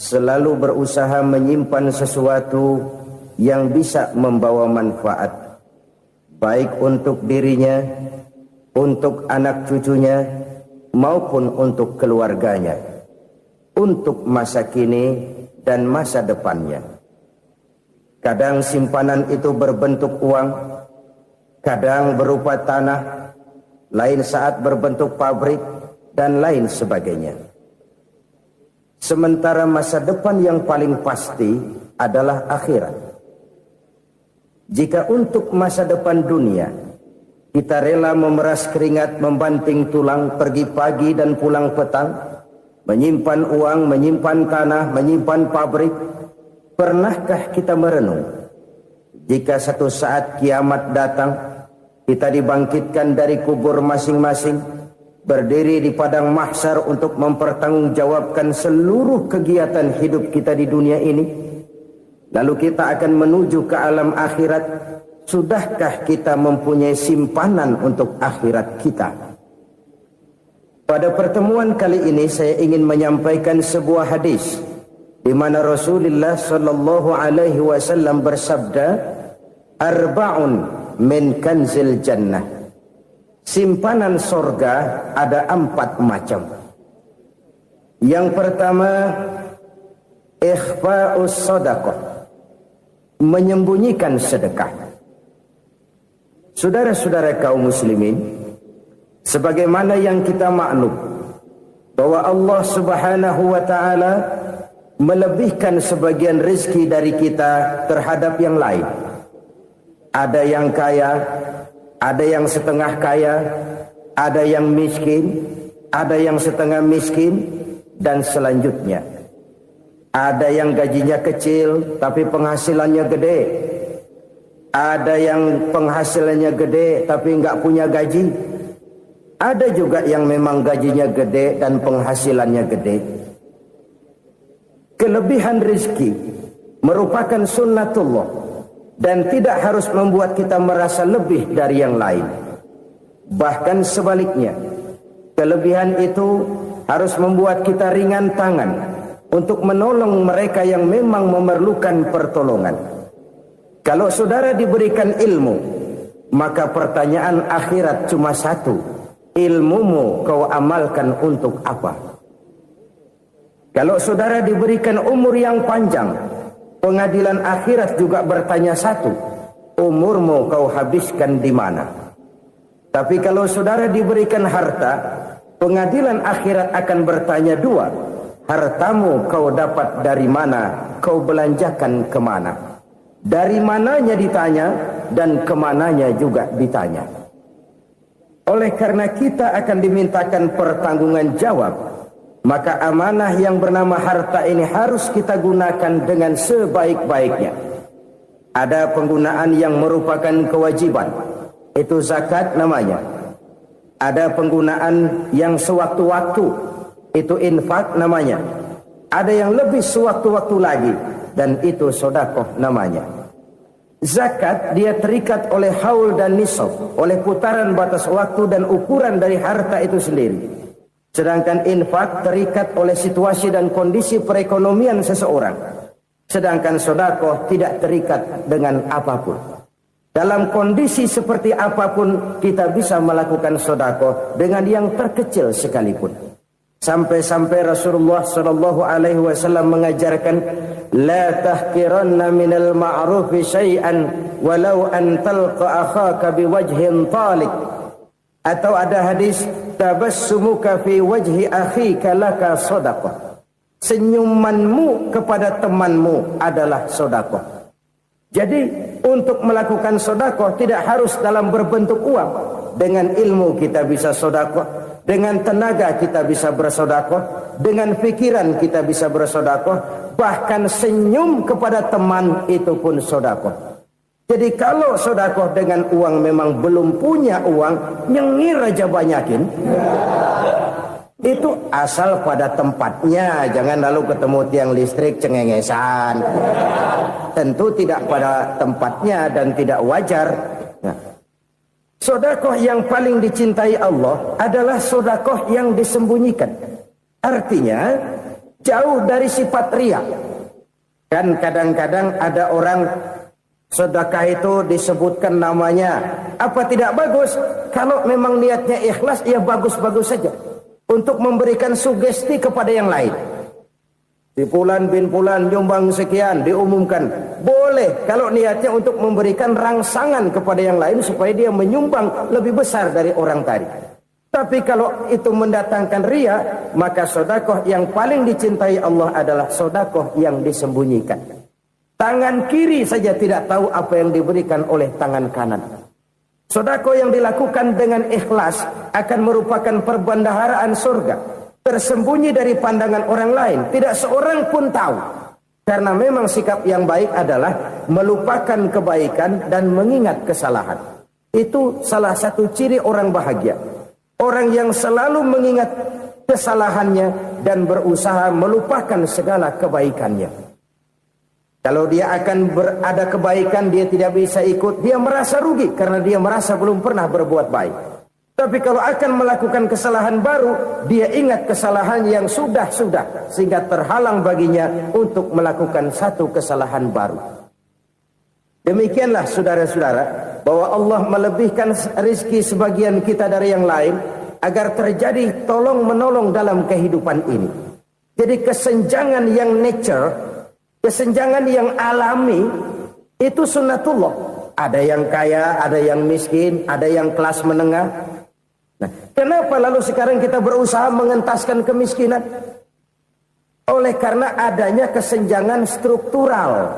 selalu berusaha menyimpan sesuatu yang bisa membawa manfaat, baik untuk dirinya, untuk anak cucunya, maupun untuk keluarganya, untuk masa kini dan masa depannya. Kadang simpanan itu berbentuk uang, kadang berupa tanah, lain saat berbentuk pabrik, dan lain sebagainya. Sementara masa depan yang paling pasti adalah akhirat. Jika untuk masa depan dunia kita rela memeras keringat, membanting tulang, pergi pagi dan pulang petang, menyimpan uang, menyimpan tanah, menyimpan pabrik, pernahkah kita merenung jika satu saat kiamat datang, kita dibangkitkan dari kubur masing-masing, berdiri di padang mahsyar untuk mempertanggungjawabkan seluruh kegiatan hidup kita di dunia ini? Lalu kita akan menuju ke alam akhirat. Sudahkah kita mempunyai simpanan untuk akhirat kita? Pada pertemuan kali ini saya ingin menyampaikan sebuah hadis di mana Rasulullah sallallahu alaihi wasallam bersabda, "Arba'un min kanzil jannah." Simpanan sorga ada 4 macam. Yang pertama, ikhfa'us shadaqah, menyembunyikan sedekah. Saudara-saudara kaum muslimin, sebagaimana yang kita maklum bahwa Allah Subhanahu wa taala melebihkan sebagian rezeki dari kita terhadap yang lain. Ada yang kaya, ada yang setengah kaya, ada yang miskin, ada yang setengah miskin, dan selanjutnya. Ada yang gajinya kecil tapi penghasilannya gede. Ada yang penghasilannya gede tapi nggak punya gaji. Ada juga yang memang gajinya gede dan penghasilannya gede. Kelebihan rezeki merupakan sunnatullah dan tidak harus membuat kita merasa lebih dari yang lain. Bahkan sebaliknya, kelebihan itu harus membuat kita ringan tangan untuk menolong mereka yang memang memerlukan pertolongan. Kalau saudara diberikan ilmu, maka pertanyaan akhirat cuma satu: ilmumu kau amalkan untuk apa? Kalau saudara diberikan umur yang panjang, pengadilan akhirat juga bertanya satu: umurmu kau habiskan di mana? Tapi kalau saudara diberikan harta, pengadilan akhirat akan bertanya dua: hartamu kau dapat dari mana, kau belanjakan kemana? Dari mananya ditanya, dan kemananya juga ditanya. Oleh karena kita akan dimintakan pertanggungan jawab, maka amanah yang bernama harta ini harus kita gunakan dengan sebaik-baiknya. Ada penggunaan yang merupakan kewajiban, itu zakat namanya. Ada penggunaan yang sewaktu-waktu, itu infak namanya. Ada yang lebih sewaktu-waktu lagi, dan itu sedekah namanya. Zakat dia terikat oleh haul dan nisab, oleh putaran batas waktu dan ukuran dari harta itu sendiri. Sedangkan infak terikat oleh situasi dan kondisi perekonomian seseorang. Sedangkan sedekah tidak terikat dengan apapun. Dalam kondisi seperti apapun kita bisa melakukan sedekah dengan yang terkecil sekalipun. Sampai-sampai Rasulullah sallallahu alaihi wasallam mengajarkan, la tahqiranna minal ma'rufi syai'an walau an talqa akhaka biwajhin talik. Atau ada hadis, tabassumuka fi wajhi akhika laka shadaqah. Senyumanmu kepada temanmu adalah sedekah. Jadi untuk melakukan sedekah tidak harus dalam berbentuk uang. Dengan ilmu kita bisa sedekah, dengan tenaga kita bisa bersedekah, dengan pikiran kita bisa bersedekah, bahkan senyum kepada teman itu pun sedekah. Jadi kalau sedekah dengan uang memang belum punya uang, nyengir aja banyakin. Itu asal pada tempatnya, jangan lalu ketemu tiang listrik cengengesan. Tentu tidak pada tempatnya dan tidak wajar. Nah, sedekah yang paling dicintai Allah adalah sedekah yang disembunyikan. Artinya, jauh dari sifat riya. Kan kadang-kadang ada orang sedekah itu disebutkan namanya, apa tidak bagus? Kalau memang niatnya ikhlas, ya bagus-bagus saja. Untuk memberikan sugesti kepada yang lain. Di Fulan bin Fulan nyumbang sekian, diumumkan. Boleh kalau niatnya untuk memberikan rangsangan kepada yang lain supaya dia menyumbang lebih besar dari orang tadi. Tapi kalau itu mendatangkan riya, maka sedekah yang paling dicintai Allah adalah sedekah yang disembunyikan. Tangan kiri saja tidak tahu apa yang diberikan oleh tangan kanan. Sedekah yang dilakukan dengan ikhlas akan merupakan perbendaharaan surga, tersembunyi dari pandangan orang lain, tidak seorang pun tahu. Karena memang sikap yang baik adalah melupakan kebaikan dan mengingat kesalahan. Itu salah satu ciri orang bahagia. Orang yang selalu mengingat kesalahannya dan berusaha melupakan segala kebaikannya. Kalau dia akan berada kebaikan, dia tidak bisa ikut, dia merasa rugi karena dia merasa belum pernah berbuat baik. Tapi kalau akan melakukan kesalahan baru, dia ingat kesalahan yang sudah-sudah, sehingga terhalang baginya untuk melakukan satu kesalahan baru. Demikianlah saudara-saudara, bahwa Allah melebihkan rizki sebagian kita dari yang lain, agar terjadi tolong-menolong dalam kehidupan ini. Jadi kesenjangan yang nature, kesenjangan yang alami, itu sunnatullah. Ada yang kaya, ada yang miskin, ada yang kelas menengah. Nah, kenapa lalu sekarang kita berusaha mengentaskan kemiskinan? Oleh karena adanya kesenjangan struktural.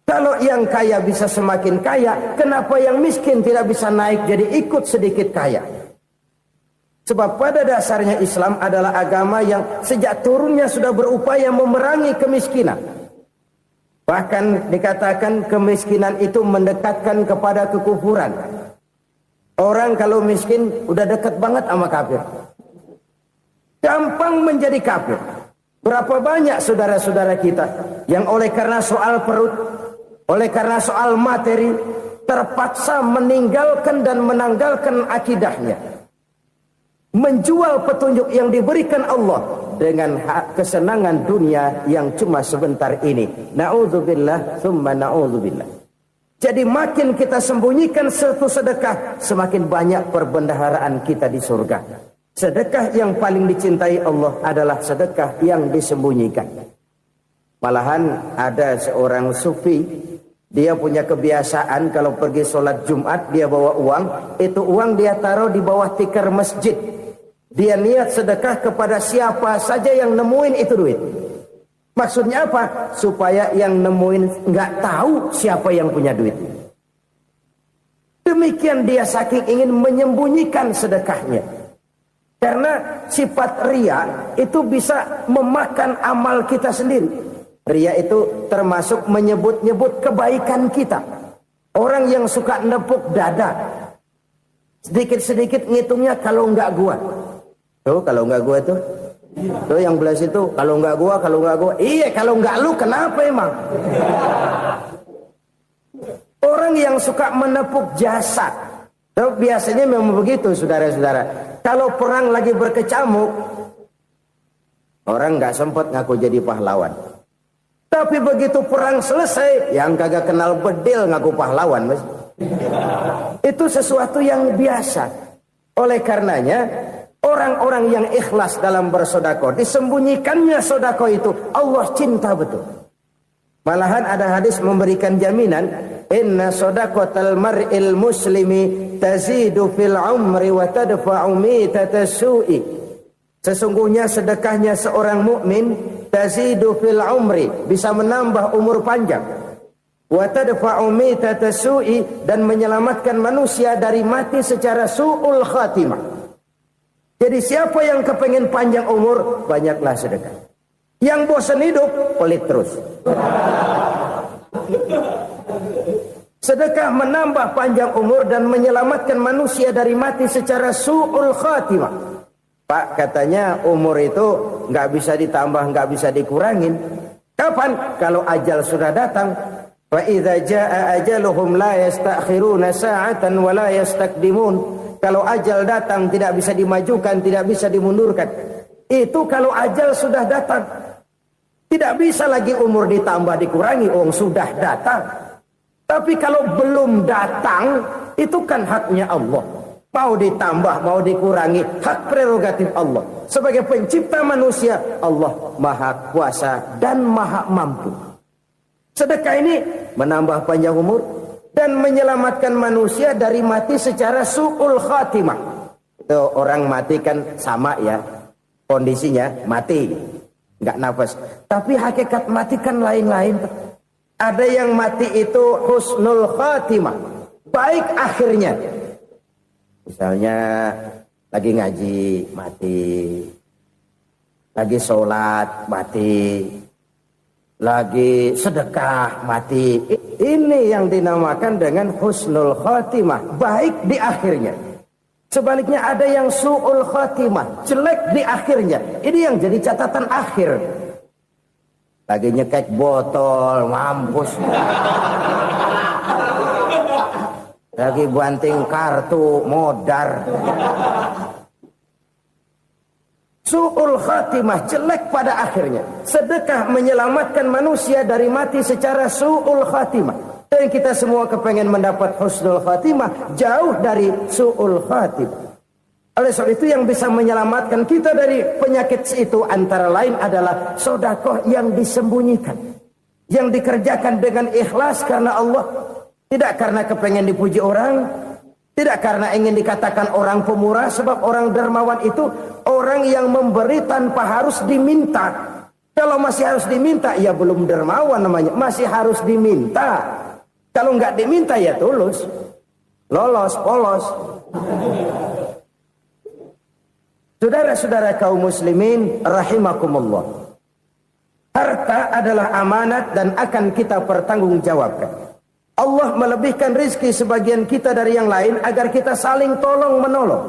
Kalau yang kaya bisa semakin kaya, kenapa yang miskin tidak bisa naik jadi ikut sedikit kaya? Sebab pada dasarnya Islam adalah agama yang sejak turunnya sudah berupaya memerangi kemiskinan. Bahkan dikatakan kemiskinan itu mendekatkan kepada kekufuran. Orang kalau miskin udah dekat banget sama kafir. Gampang menjadi kafir. Berapa banyak saudara-saudara kita yang oleh karena soal perut, oleh karena soal materi, terpaksa meninggalkan dan menanggalkan akidahnya. Menjual petunjuk yang diberikan Allah dengan kesenangan dunia yang cuma sebentar ini. Na'udzubillah, thumma na'udzubillah. Jadi makin kita sembunyikan satu sedekah, semakin banyak perbendaharaan kita di surga. Sedekah yang paling dicintai Allah adalah sedekah yang disembunyikan. Malahan ada seorang sufi, dia punya kebiasaan kalau pergi sholat Jumat dia bawa uang, itu uang dia taruh di bawah tikar masjid. Dia niat sedekah kepada siapa saja yang nemuin itu duit. Maksudnya apa? Supaya yang nemuin nggak tahu siapa yang punya duit. Demikian dia saking ingin menyembunyikan sedekahnya. Karena sifat riya itu bisa memakan amal kita sendiri. Riya itu termasuk menyebut-nyebut kebaikan kita. Orang yang suka nepuk dada, sedikit-sedikit ngitungnya kalau nggak gua. Tuh kalau nggak gua tuh. Tuh yang belas itu kalau nggak gua. Iya kalau nggak lu kenapa emang? Orang yang suka menepuk jasad. Tuh biasanya memang begitu saudara-saudara. Kalau perang lagi berkecamuk, orang nggak sempat ngaku jadi pahlawan. Tapi begitu perang selesai, yang kagak kenal bedil ngaku pahlawan, mas. Itu sesuatu yang biasa. Oleh karenanya, orang-orang yang ikhlas dalam bersedekah, disembunyikannya sedekah itu, Allah cinta betul. Malahan ada hadis memberikan jaminan, inna sadaqatal mar'il muslimi tazidu fil umri wa tadfa'u mitatas su'i. Sesungguhnya sedekahnya seorang mukmin tazidu fil umri, bisa menambah umur panjang. Wa tadfa'u mitatas su'i, dan menyelamatkan manusia dari mati secara su'ul khatimah. Jadi siapa yang kepengen panjang umur, banyaklah sedekah. Yang bosan hidup, pelit terus. Sedekah menambah panjang umur dan menyelamatkan manusia dari mati secara su'ul khatimah. Pak, katanya umur itu nggak bisa ditambah, nggak bisa dikurangin. Kapan? Kalau ajal sudah datang. Fa idza jaa ajaluhum la yastakhiruna sa'atan wa la yastaqdimun. Kalau ajal datang tidak bisa dimajukan, tidak bisa dimundurkan. Itu kalau ajal sudah datang. Tidak bisa lagi umur ditambah dikurangi, sudah datang. Tapi kalau belum datang, itu kan haknya Allah. Mau ditambah, mau dikurangi, hak prerogatif Allah. Sebagai pencipta manusia, Allah maha kuasa dan maha mampu. Sedekah ini menambah panjang umur dan menyelamatkan manusia dari mati secara su'ul khatimah. Itu orang mati kan sama ya, kondisinya mati, nggak nafas. Tapi hakikat mati kan lain-lain. Ada yang mati itu husnul khatimah, baik akhirnya. Misalnya lagi ngaji mati, lagi sholat mati, lagi sedekah mati. Ini yang dinamakan dengan husnul khatimah, baik di akhirnya. Sebaliknya ada yang su'ul khatimah, jelek di akhirnya. Ini yang jadi catatan akhir. Lagi nyekek botol, mampus. Lagi banting kartu, modar. Su'ul khatimah, jelek pada akhirnya. Sedekah menyelamatkan manusia dari mati secara su'ul khatimah. Dan kita semua kepengen mendapat husnul khatimah, jauh dari su'ul khatimah. Oleh sebab itu yang bisa menyelamatkan kita dari penyakit itu antara lain adalah sedekah yang disembunyikan, yang dikerjakan dengan ikhlas karena Allah. Tidak karena kepengen dipuji orang, tidak karena ingin dikatakan orang pemurah, sebab orang dermawan itu orang yang memberi tanpa harus diminta. Kalau masih harus diminta, ya belum dermawan namanya, masih harus diminta. Kalau nggak diminta ya tulus, lolos, polos. Saudara-saudara kaum muslimin rahimakumullah. Harta adalah amanat dan akan kita pertanggungjawabkan. Allah melebihkan rizki sebagian kita dari yang lain agar kita saling tolong menolong,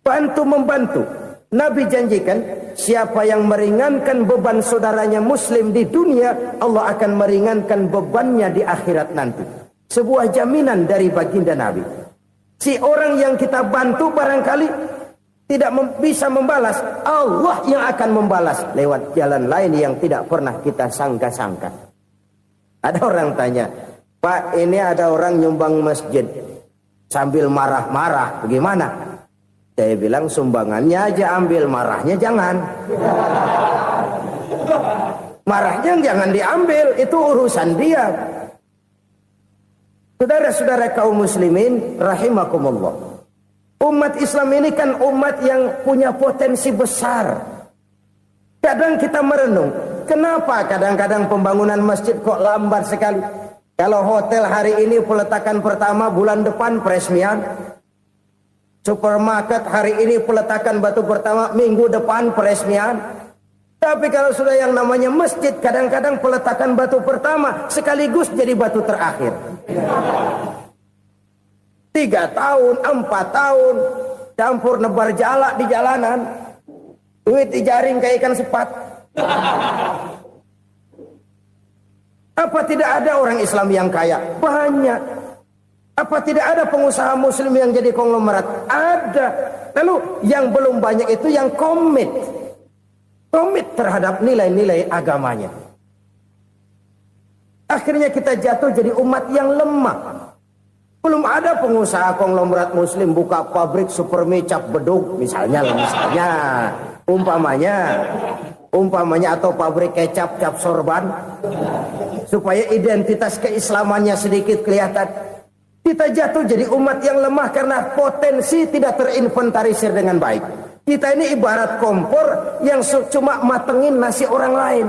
bantu membantu. Nabi janjikan siapa yang meringankan beban saudaranya muslim di dunia, Allah akan meringankan bebannya di akhirat nanti. Sebuah jaminan dari baginda Nabi. Si orang yang kita bantu barangkali tidak bisa membalas, Allah yang akan membalas lewat jalan lain yang tidak pernah kita sangka-sangka. Ada orang tanya, Pak, ini ada orang nyumbang masjid sambil marah-marah, bagaimana? Saya bilang sumbangannya aja ambil, marahnya jangan. Marahnya jangan diambil, itu urusan dia. Saudara-saudara kaum muslimin rahimakumullah. Umat Islam ini kan umat yang punya potensi besar. Kadang kita merenung, kenapa kadang-kadang pembangunan masjid kok lambat sekali? Kalau hotel hari ini peletakan pertama, bulan depan peresmian. Supermarket hari ini peletakan batu pertama, minggu depan peresmian. Tapi kalau sudah yang namanya masjid, kadang-kadang peletakan batu pertama sekaligus jadi batu terakhir. 3 tahun, 4 tahun, campur nebar jalak di jalanan. Duit dijaring kayak ikan sepat. Apa tidak ada orang Islam yang kaya? Banyak. Apa tidak ada pengusaha muslim yang jadi konglomerat? Ada. Lalu yang belum banyak itu yang komit terhadap nilai-nilai agamanya. Akhirnya kita jatuh jadi umat yang lemah. Belum ada pengusaha konglomerat muslim buka pabrik supermi cap beduk misalnya umpamanya atau pabrik kecap cap sorban supaya identitas keislamannya sedikit kelihatan. Kita jatuh jadi umat yang lemah karena potensi tidak terinventarisir dengan baik. Kita ini ibarat kompor yang cuma matengin nasi orang lain.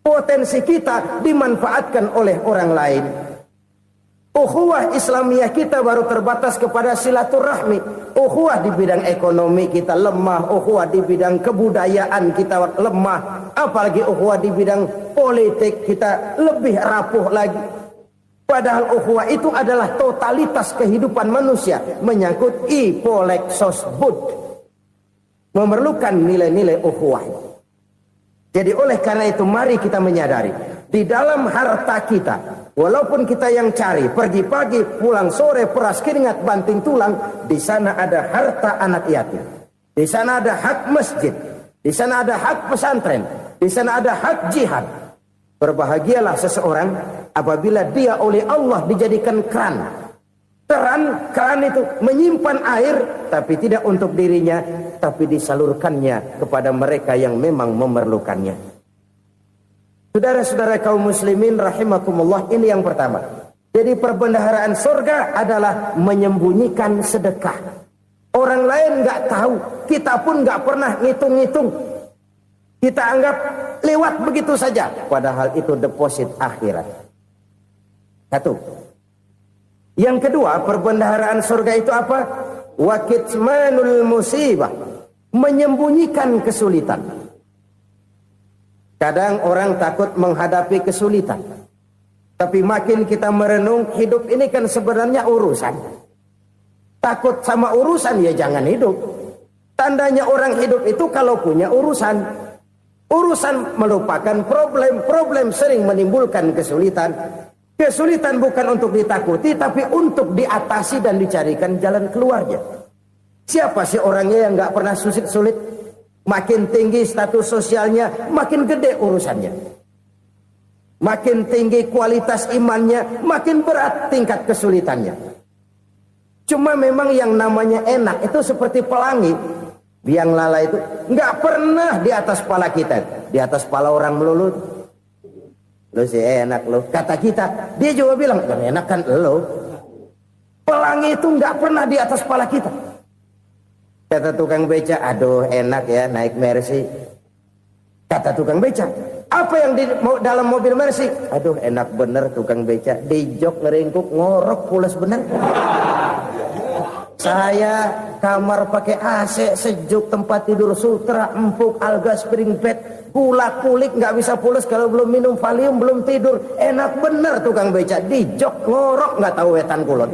Potensi kita dimanfaatkan oleh orang lain. Ukhuwah Islamiyah kita baru terbatas kepada silaturahmi. Ukhuwah di bidang ekonomi kita lemah. Ukhuwah di bidang kebudayaan kita lemah. Apalagi ukhuwah di bidang politik kita lebih rapuh lagi. Padahal ukhuwah itu adalah totalitas kehidupan manusia. Menyangkut ipolek sosbud. Memerlukan nilai-nilai ukhuwah. Jadi oleh karena itu mari kita menyadari. Di dalam harta kita, walaupun kita yang cari, pergi pagi, pulang sore, peras keringat, banting tulang, di sana ada harta anak yatim. Di sana ada hak masjid. di sana ada hak pesantren, di sana ada hak jihad. Berbahagialah seseorang apabila dia oleh Allah dijadikan keran. Keran itu menyimpan air, tapi tidak untuk dirinya, tapi disalurkannya kepada mereka yang memang memerlukannya. Saudara-saudara kaum muslimin rahimakumullah, ini yang pertama. Jadi perbendaharaan surga adalah menyembunyikan sedekah. Orang lain nggak tahu, kita pun nggak pernah ngitung-ngitung. Kita anggap lewat begitu saja, padahal itu deposit akhirat. Satu. Yang kedua, perbendaharaan surga itu apa? Wa kitmanul musibah, menyembunyikan kesulitan. Kadang orang takut menghadapi kesulitan, tapi makin kita merenung, hidup ini kan sebenarnya urusan. Takut sama urusan, ya jangan hidup. Tandanya orang hidup itu kalau punya urusan. Urusan melupakan problem. Problem sering menimbulkan kesulitan. Kesulitan bukan untuk ditakuti, tapi untuk diatasi dan dicarikan jalan keluarnya. Siapa sih orangnya yang gak pernah sulit-sulit? Makin tinggi status sosialnya, makin gede urusannya. Makin tinggi kualitas imannya, makin berat tingkat kesulitannya. Cuma memang yang namanya enak itu seperti pelangi. Biang lala itu nggak pernah di atas kepala kita, di atas kepala orang melulu. Lu sih enak lu, kata kita. Dia juga bilang yang enak kan lu. Pelangi itu nggak pernah di atas kepala kita. Kata tukang beca, aduh enak ya naik Mercy. Kata tukang beca, apa yang di dalam mobil Mercy? Aduh enak bener tukang beca, di jok ngeringkuk ngorok pulas bener. Saya kamar pakai AC, sejuk, tempat tidur sutra, empuk, alga, spring bed, gula kulik, nggak bisa pulas kalau belum minum Valium, belum tidur. Enak bener tukang beca, di jok ngorok nggak tahu wetan kulon.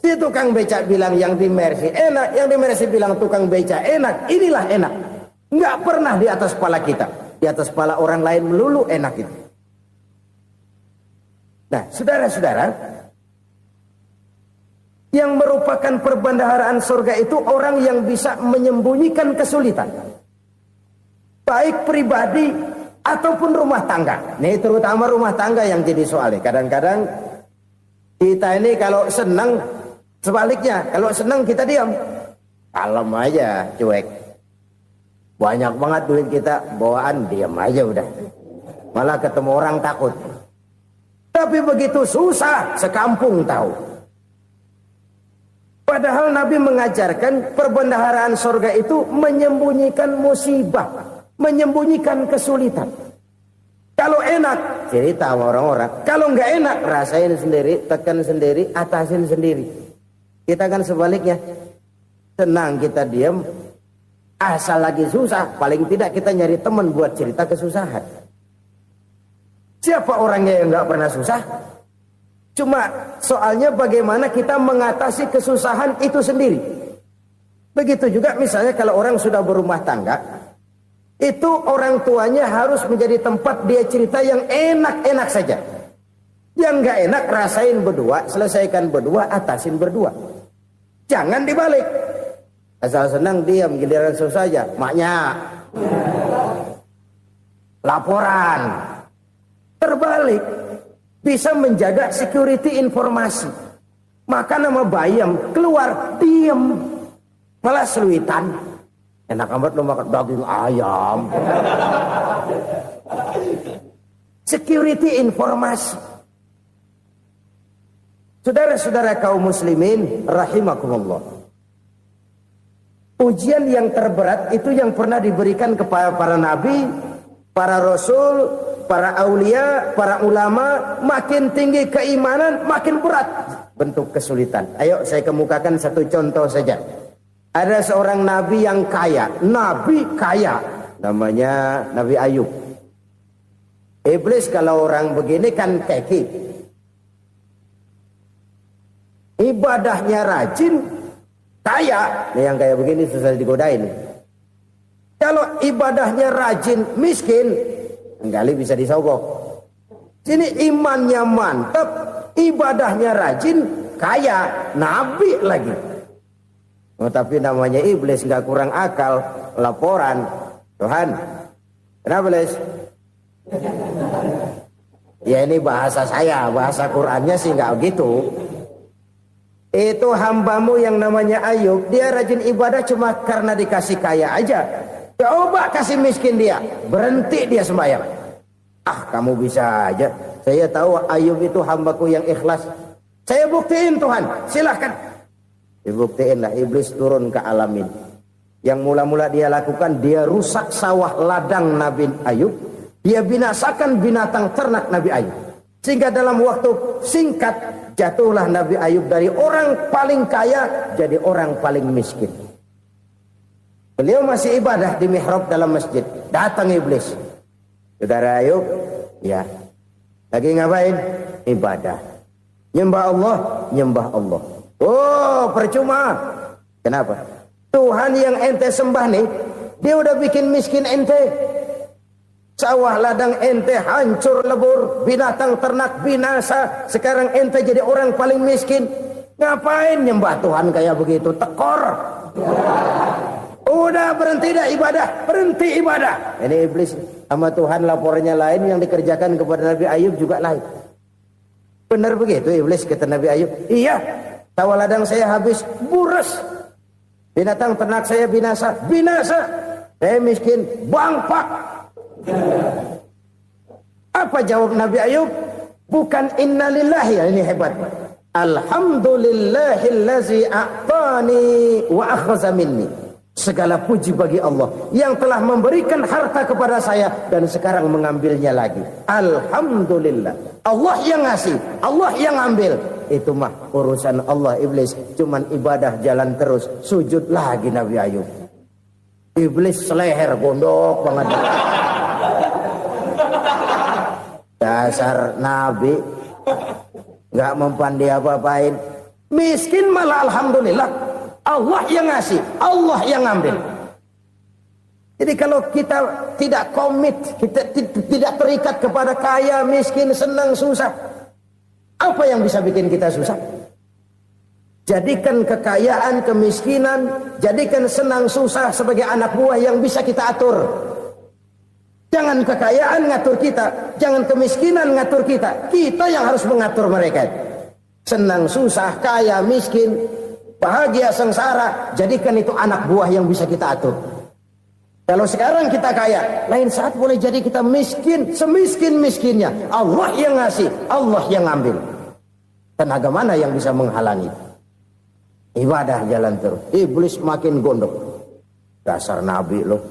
Si tukang beca bilang yang di Mercy enak, yang di Mercy bilang tukang beca enak. Inilah enak, nggak pernah di atas kepala kita, di atas kepala orang lain melulu enak itu. Nah, saudara-saudara, yang merupakan perbendaharaan surga itu orang yang bisa menyembunyikan kesulitan, baik pribadi ataupun rumah tangga. Ini terutama rumah tangga yang jadi soalnya. Kadang-kadang kita ini kalau senang, sebaliknya kalau senang kita diam, kalem aja, cuek. Banyak banget duit kita bawaan, diam aja udah. Malah ketemu orang takut. Tapi begitu susah, sekampung tahu. Padahal Nabi mengajarkan perbendaharaan surga itu menyembunyikan musibah, menyembunyikan kesulitan. Kalau enak, cerita sama orang-orang. Kalau nggak enak, rasain sendiri, tekan sendiri, atasin sendiri. Kita kan sebaliknya, senang kita diam, asal lagi susah, paling tidak kita nyari teman buat cerita kesusahan. Siapa orangnya yang nggak pernah susah? Cuma soalnya bagaimana kita mengatasi kesusahan itu sendiri. Begitu juga misalnya kalau orang sudah berumah tangga, itu orang tuanya harus menjadi tempat dia cerita yang enak-enak saja. Yang nggak enak rasain berdua, selesaikan berdua, atasin berdua. Jangan dibalik. Asal senang diam, giliran susah saja. Maknya laporan. Terbalik. Bisa menjaga security informasi. Maka nama bayam keluar diam, malah seluitan. Enak amat lo makan daging ayam. Security informasi. Saudara-saudara kaum muslimin rahimakumullah. Ujian yang terberat itu yang pernah diberikan kepada para nabi, para rasul, para aulia, para ulama. Makin tinggi keimanan, makin berat bentuk kesulitan. Ayo saya kemukakan satu contoh saja. Ada seorang nabi yang kaya, nabi kaya, namanya Nabi Ayub. Iblis kalau orang begini kan keki, ibadahnya rajin, kaya. Nih yang kayak begini susah digodain. Kalau ibadahnya rajin, miskin, kali bisa disogok. Sini imannya mantap, ibadahnya rajin, kaya, nabi lagi. Oh, tapi namanya iblis nggak kurang akal. laporan. Tuhan, kenapa Les? Ya ini bahasa saya, bahasa Qur'annya sih nggak gitu. Itu hambamu yang namanya Ayub, dia rajin ibadah cuma karena dikasih kaya aja. Coba kasih miskin dia, berhenti dia sembahyang. Ah, kamu bisa aja. Saya tahu Ayub itu hambaku yang ikhlas. Saya buktiin Tuhan, silahkan. Dibuktiin lah, iblis turun ke alam ini. Yang mula-mula dia lakukan, dia rusak sawah ladang Nabi Ayub. Dia binasakan binatang ternak Nabi Ayub. Sehingga dalam waktu singkat, jatuhlah Nabi Ayub dari orang paling kaya, jadi orang paling miskin. Beliau masih ibadah di mihrab dalam masjid. Datang iblis. Saudara Ayub, ya. Lagi ngapain? Ibadah. Nyembah Allah, nyembah Allah. Oh, percuma. Kenapa? Tuhan yang ente sembah nih, dia udah bikin miskin ente. Sawah ladang ente hancur lebur, binatang ternak binasa. Sekarang ente jadi orang paling miskin. Ngapain nyembah Tuhan kayak begitu? Tekor. Udah berhenti dah ibadah, berhenti ibadah. Ini iblis sama Tuhan laporannya lain, yang dikerjakan kepada Nabi Ayub juga lain. Benar begitu iblis kata Nabi Ayub? Iya, sawah ladang saya habis, buras. Binatang ternak saya binasa, binasa. Saya miskin, bangpak. Apa jawab Nabi Ayub? Bukan innalillahi, ya ini hebat. Alhamdulillahillazi a'tani wa akhadha minni. Segala puji bagi Allah yang telah memberikan harta kepada saya dan sekarang mengambilnya lagi. Alhamdulillah. Allah yang ngasih, Allah yang ambil. Itu mah urusan Allah. Iblis cuman ibadah jalan terus, sujud lagi Nabi Ayub. Iblis seleher gondok banget. Dasar Nabi nggak mempan dia apa-apain. Miskin malah alhamdulillah. Allah yang ngasih, Allah yang ngambil. Jadi kalau kita tidak komit, kita tidak terikat kepada kaya, miskin, senang, susah, apa yang bisa bikin kita susah? Jadikan kekayaan, kemiskinan, jadikan senang, susah sebagai anak buah yang bisa kita atur. Jangan kekayaan ngatur kita, jangan kemiskinan ngatur kita. Kita yang harus mengatur mereka. Senang, susah, kaya, miskin, bahagia, sengsara, jadikan itu anak buah yang bisa kita atur. Kalau sekarang kita kaya, lain saat boleh jadi kita miskin, semiskin-miskinnya. Allah yang ngasih, Allah yang ngambil. Tenaga mana yang bisa menghalangi? Ibadah jalan terus. Iblis makin gondok. Dasar Nabi loh.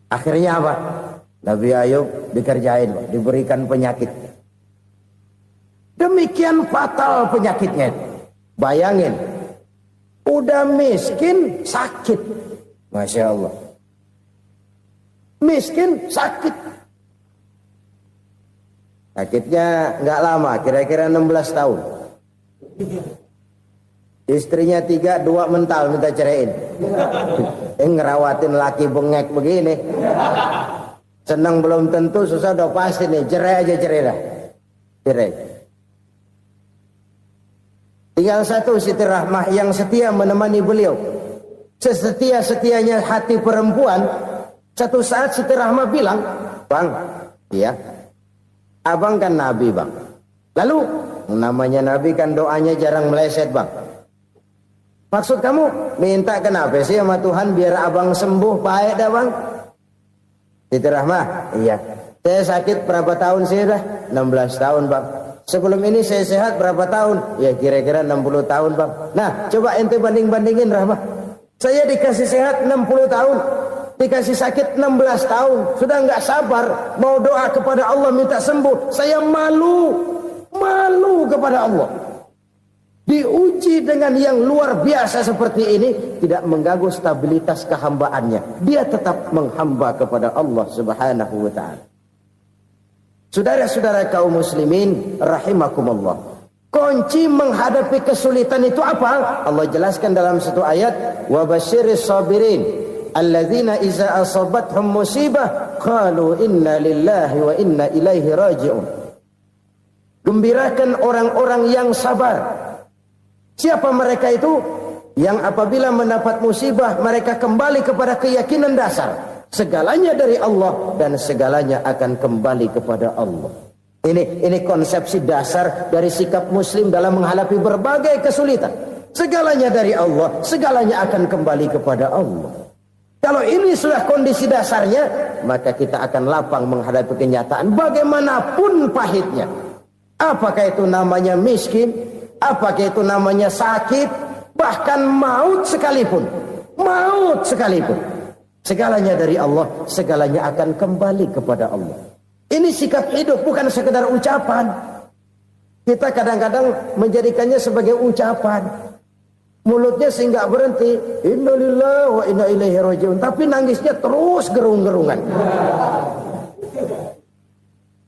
Akhirnya apa? Nabi Ayub dikerjain, diberikan penyakit. Demikian fatal penyakitnya. Bayangin, udah miskin sakit. Masya Allah. Miskin sakit. Sakitnya nggak lama, kira-kira 16 tahun. Istrinya 3, 2 mental minta ceraiin. Ngerawatin laki bengek begini. Senang belum tentu, susah udah pasti nih. Cerai aja, cerai dah. Cerai. Tinggal satu Siti Rahmah yang setia menemani beliau. Sesetia-setianya hati perempuan. Satu saat Siti Rahmah bilang, "Bang, iya, abang kan Nabi bang. Lalu namanya Nabi kan doanya jarang meleset bang. Maksud kamu minta kenapa sih sama Tuhan biar abang sembuh baik dah bang?" Siti Rahmah, iya. Saya sakit berapa tahun sih dah? 16 tahun bang. Sebelum ini saya sehat berapa tahun? Ya kira-kira 60 tahun bang. Nah coba ente banding-bandingin Rahmah. Saya dikasih sehat 60 tahun. Dikasih sakit 16 tahun. Sudah nggak sabar. Mau doa kepada Allah minta sembuh. Saya malu. Malu kepada Allah. Diuji dengan yang luar biasa seperti ini. Tidak mengganggu stabilitas kehambaannya. Dia tetap menghamba kepada Allah subhanahu wa ta'ala. Saudara-saudara kaum muslimin rahimakumullah. Kunci menghadapi kesulitan itu apa? Allah jelaskan dalam satu ayat, wa basyiris sabirin alladzina iza asabathum musibah qalu inna lillahi wa inna ilaihi raji'un. Gembirakan orang-orang yang sabar. Siapa mereka itu? yang apabila mendapat musibah mereka kembali kepada keyakinan dasar segalanya dari Allah dan segalanya akan kembali kepada Allah. Ini konsepsi dasar dari sikap muslim dalam menghadapi berbagai kesulitan. Segalanya dari Allah, segalanya akan kembali kepada Allah. Kalau ini sudah kondisi dasarnya, maka kita akan lapang menghadapi kenyataan bagaimanapun pahitnya. Apakah itu namanya miskin, apakah itu namanya sakit, bahkan maut sekalipun. Maut sekalipun. Segalanya dari Allah, segalanya akan kembali kepada Allah. Ini sikap hidup, bukan sekedar ucapan. Kita kadang-kadang menjadikannya sebagai ucapan. Mulutnya sehingga berhenti, innalillahi wa inna ilaihi rajiun, tapi nangisnya terus gerung-gerungan.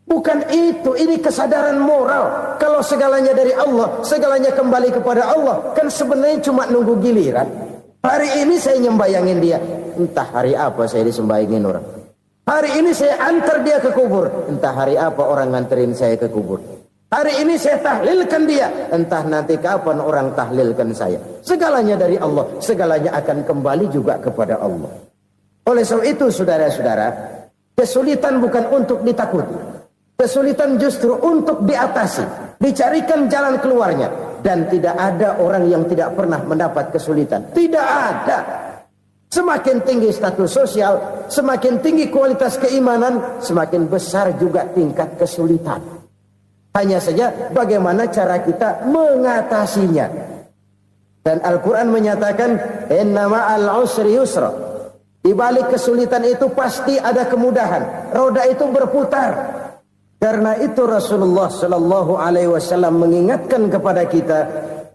Bukan itu, ini kesadaran moral. Kalau segalanya dari Allah, segalanya kembali kepada Allah, kan sebenarnya cuma nunggu giliran. Hari ini saya nyembayangin dia, entah hari apa saya disembayangin orang. Hari ini saya antar dia ke kubur, entah hari apa orang nganterin saya ke kubur. Hari ini saya tahlilkan dia, entah nanti kapan orang tahlilkan saya. Segalanya dari Allah, segalanya akan kembali juga kepada Allah. Oleh sebab itu saudara-saudara, kesulitan bukan untuk ditakuti. Kesulitan justru untuk diatasi, dicarikan jalan keluarnya. Dan tidak ada orang yang tidak pernah mendapat kesulitan. Tidak ada. Semakin tinggi status sosial, semakin tinggi kualitas keimanan, semakin besar juga tingkat kesulitan. Hanya saja bagaimana cara kita mengatasinya. Dan Al-Quran menyatakan, inna ma'al usri yusra. Di balik kesulitan itu pasti ada kemudahan. Roda itu berputar. Karena itu Rasulullah sallallahu alaihi wasallam mengingatkan kepada kita,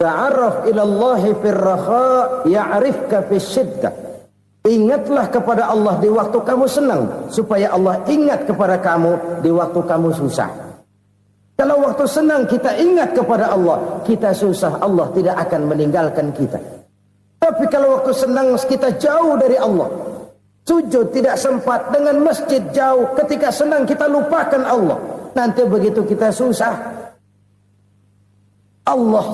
ta'arraf ila Allah fir raha ya'rifka fis syiddah. Ingatlah kepada Allah di waktu kamu senang, supaya Allah ingat kepada kamu di waktu kamu susah. Kalau waktu senang kita ingat kepada Allah, kita susah, Allah tidak akan meninggalkan kita. Tapi kalau waktu senang kita jauh dari Allah, sujud tidak sempat, dengan masjid jauh, ketika senang kita lupakan Allah. Nanti begitu kita susah, Allah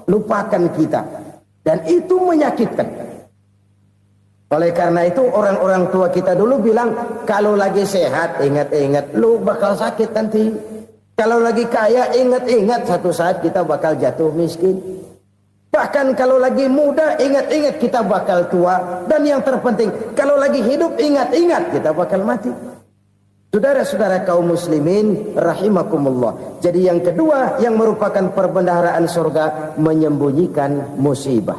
lupakan kita. Dan itu menyakitkan. Oleh karena itu orang-orang tua kita dulu bilang, kalau lagi sehat ingat-ingat lu bakal sakit nanti. Kalau lagi kaya ingat-ingat satu saat kita bakal jatuh miskin. Bahkan kalau lagi muda ingat-ingat kita bakal tua. Dan yang terpenting, kalau lagi hidup ingat-ingat kita bakal mati. Saudara-saudara kaum muslimin rahimakumullah. Jadi yang kedua yang merupakan perbendaharaan surga, menyembunyikan musibah.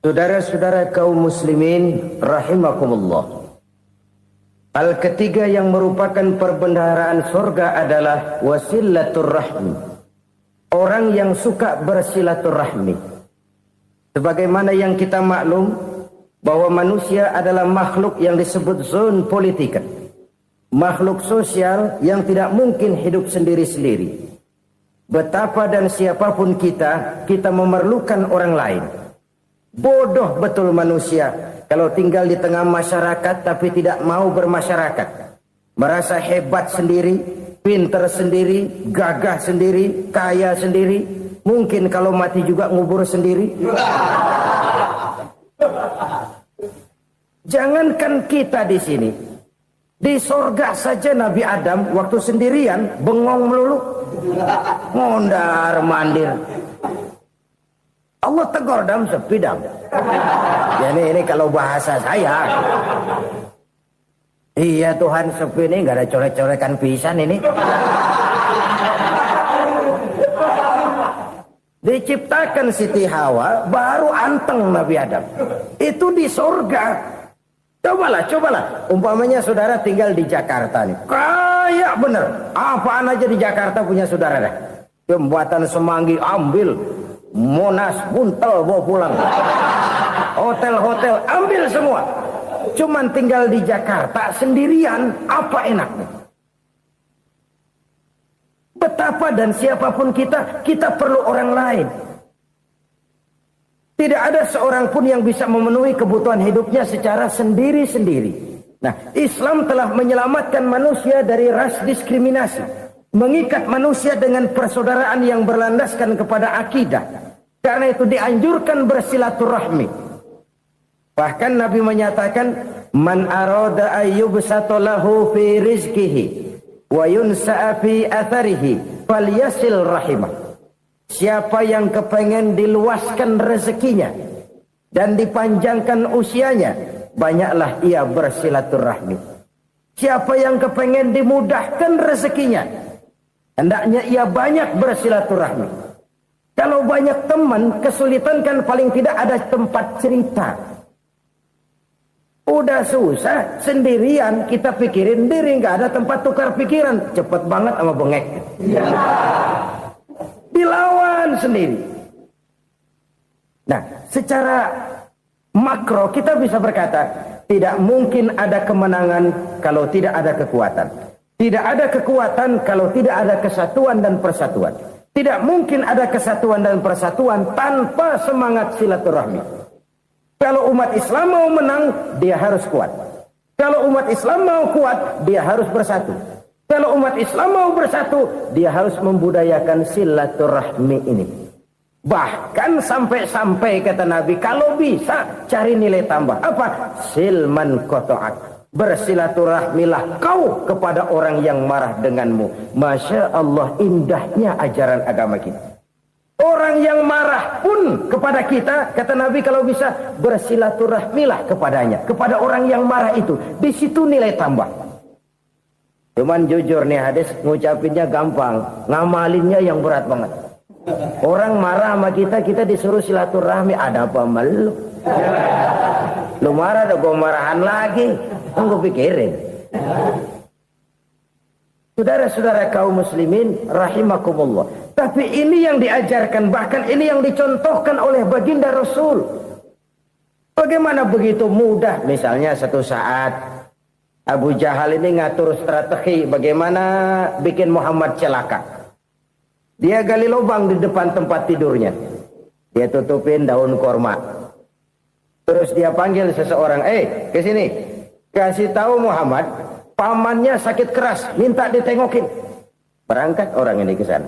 Saudara-saudara kaum muslimin rahimakumullah. Hal ketiga yang merupakan perbendaharaan surga adalah wasilatur rahmi. Orang yang suka bersilaturahmi. Sebagaimana yang kita maklum bahwa manusia adalah makhluk yang disebut zon politika. Makhluk sosial yang tidak mungkin hidup sendiri-sendiri. Betapa dan siapapun kita memerlukan orang lain. Bodoh betul manusia kalau tinggal di tengah masyarakat tapi tidak mau bermasyarakat. Merasa hebat sendiri, pinter sendiri, gagah sendiri, kaya sendiri. Mungkin kalau mati juga ngubur sendiri. Jangankan kita di sini. Di sorga saja Nabi Adam waktu sendirian bengong melulu, ngondar mandir. Allah tegur dam sepi dam. Jadi ini kalau bahasa saya, iya Tuhan sepi ini nggak ada coret-coretan pisan ini. Diciptakan Siti Hawa baru anteng Nabi Adam. Itu di sorga. Cobalah. Umpamanya saudara tinggal di Jakarta nih. Kayak bener. Apaan aja di Jakarta punya saudara dah. Jembatan Semanggi ambil. Monas, Buntel bawa pulang. Hotel-hotel ambil semua. Cuman tinggal di Jakarta sendirian. Apa enaknya? Betapa dan siapapun kita perlu orang lain. Tidak ada seorang pun yang bisa memenuhi kebutuhan hidupnya secara sendiri-sendiri. Nah, Islam telah menyelamatkan manusia dari ras diskriminasi. Mengikat manusia dengan persaudaraan yang berlandaskan kepada akidah. Karena itu dianjurkan bersilaturahmi. Bahkan Nabi menyatakan, man arada ayyubsata lahu fi rizqihi wa yunsa'a fi atharihi falyasil rahimah. Siapa yang kepengen diluaskan rezekinya dan dipanjangkan usianya, banyaklah ia bersilaturahmi. Siapa yang kepengen dimudahkan rezekinya, hendaknya ia banyak bersilaturahmi. Kalau banyak teman, kesulitan kan paling tidak ada tempat cerita. Udah susah, sendirian kita pikirin diri, nggak ada tempat tukar pikiran. Cepet banget sama bengek. Dilawan sendiri. Nah, secara makro kita bisa berkata, tidak mungkin ada kemenangan kalau tidak ada kekuatan. Tidak ada kekuatan kalau tidak ada kesatuan dan persatuan. Tidak mungkin ada kesatuan dan persatuan tanpa semangat silaturahmi. Kalau umat Islam mau menang, dia harus kuat. Kalau umat Islam mau kuat, dia harus bersatu. Kalau umat Islam mau bersatu, dia harus membudayakan silaturahmi ini. Bahkan sampai-sampai kata Nabi, kalau bisa cari nilai tambah. Apa? Silman qata'ak. Bersilaturahmilah kau kepada orang yang marah denganmu. Masya Allah, indahnya ajaran agama kita. Orang yang marah pun kepada kita, kata Nabi, kalau bisa bersilaturahmilah kepadanya, kepada orang yang marah itu. Di situ nilai tambah. Cuman jujur nih hadis, ngucapinnya gampang, ngamalinnya yang berat banget. Orang marah sama kita, kita disuruh silaturahmi, ada apa malu? Lu marah, ada gue marahan lagi. Tunggu pikirin. Saudara-saudara kaum muslimin rahimakumullah. Tapi ini yang diajarkan, bahkan ini yang dicontohkan oleh baginda Rasul. Bagaimana begitu mudah? Misalnya satu saat Abu Jahal ini ngatur strategi bagaimana bikin Muhammad celaka. Dia gali lubang di depan tempat tidurnya. Dia tutupin daun korma. Terus dia panggil seseorang, ke sini. Kasih tahu Muhammad, pamannya sakit keras, minta ditengokin. Berangkat orang ini ke sana.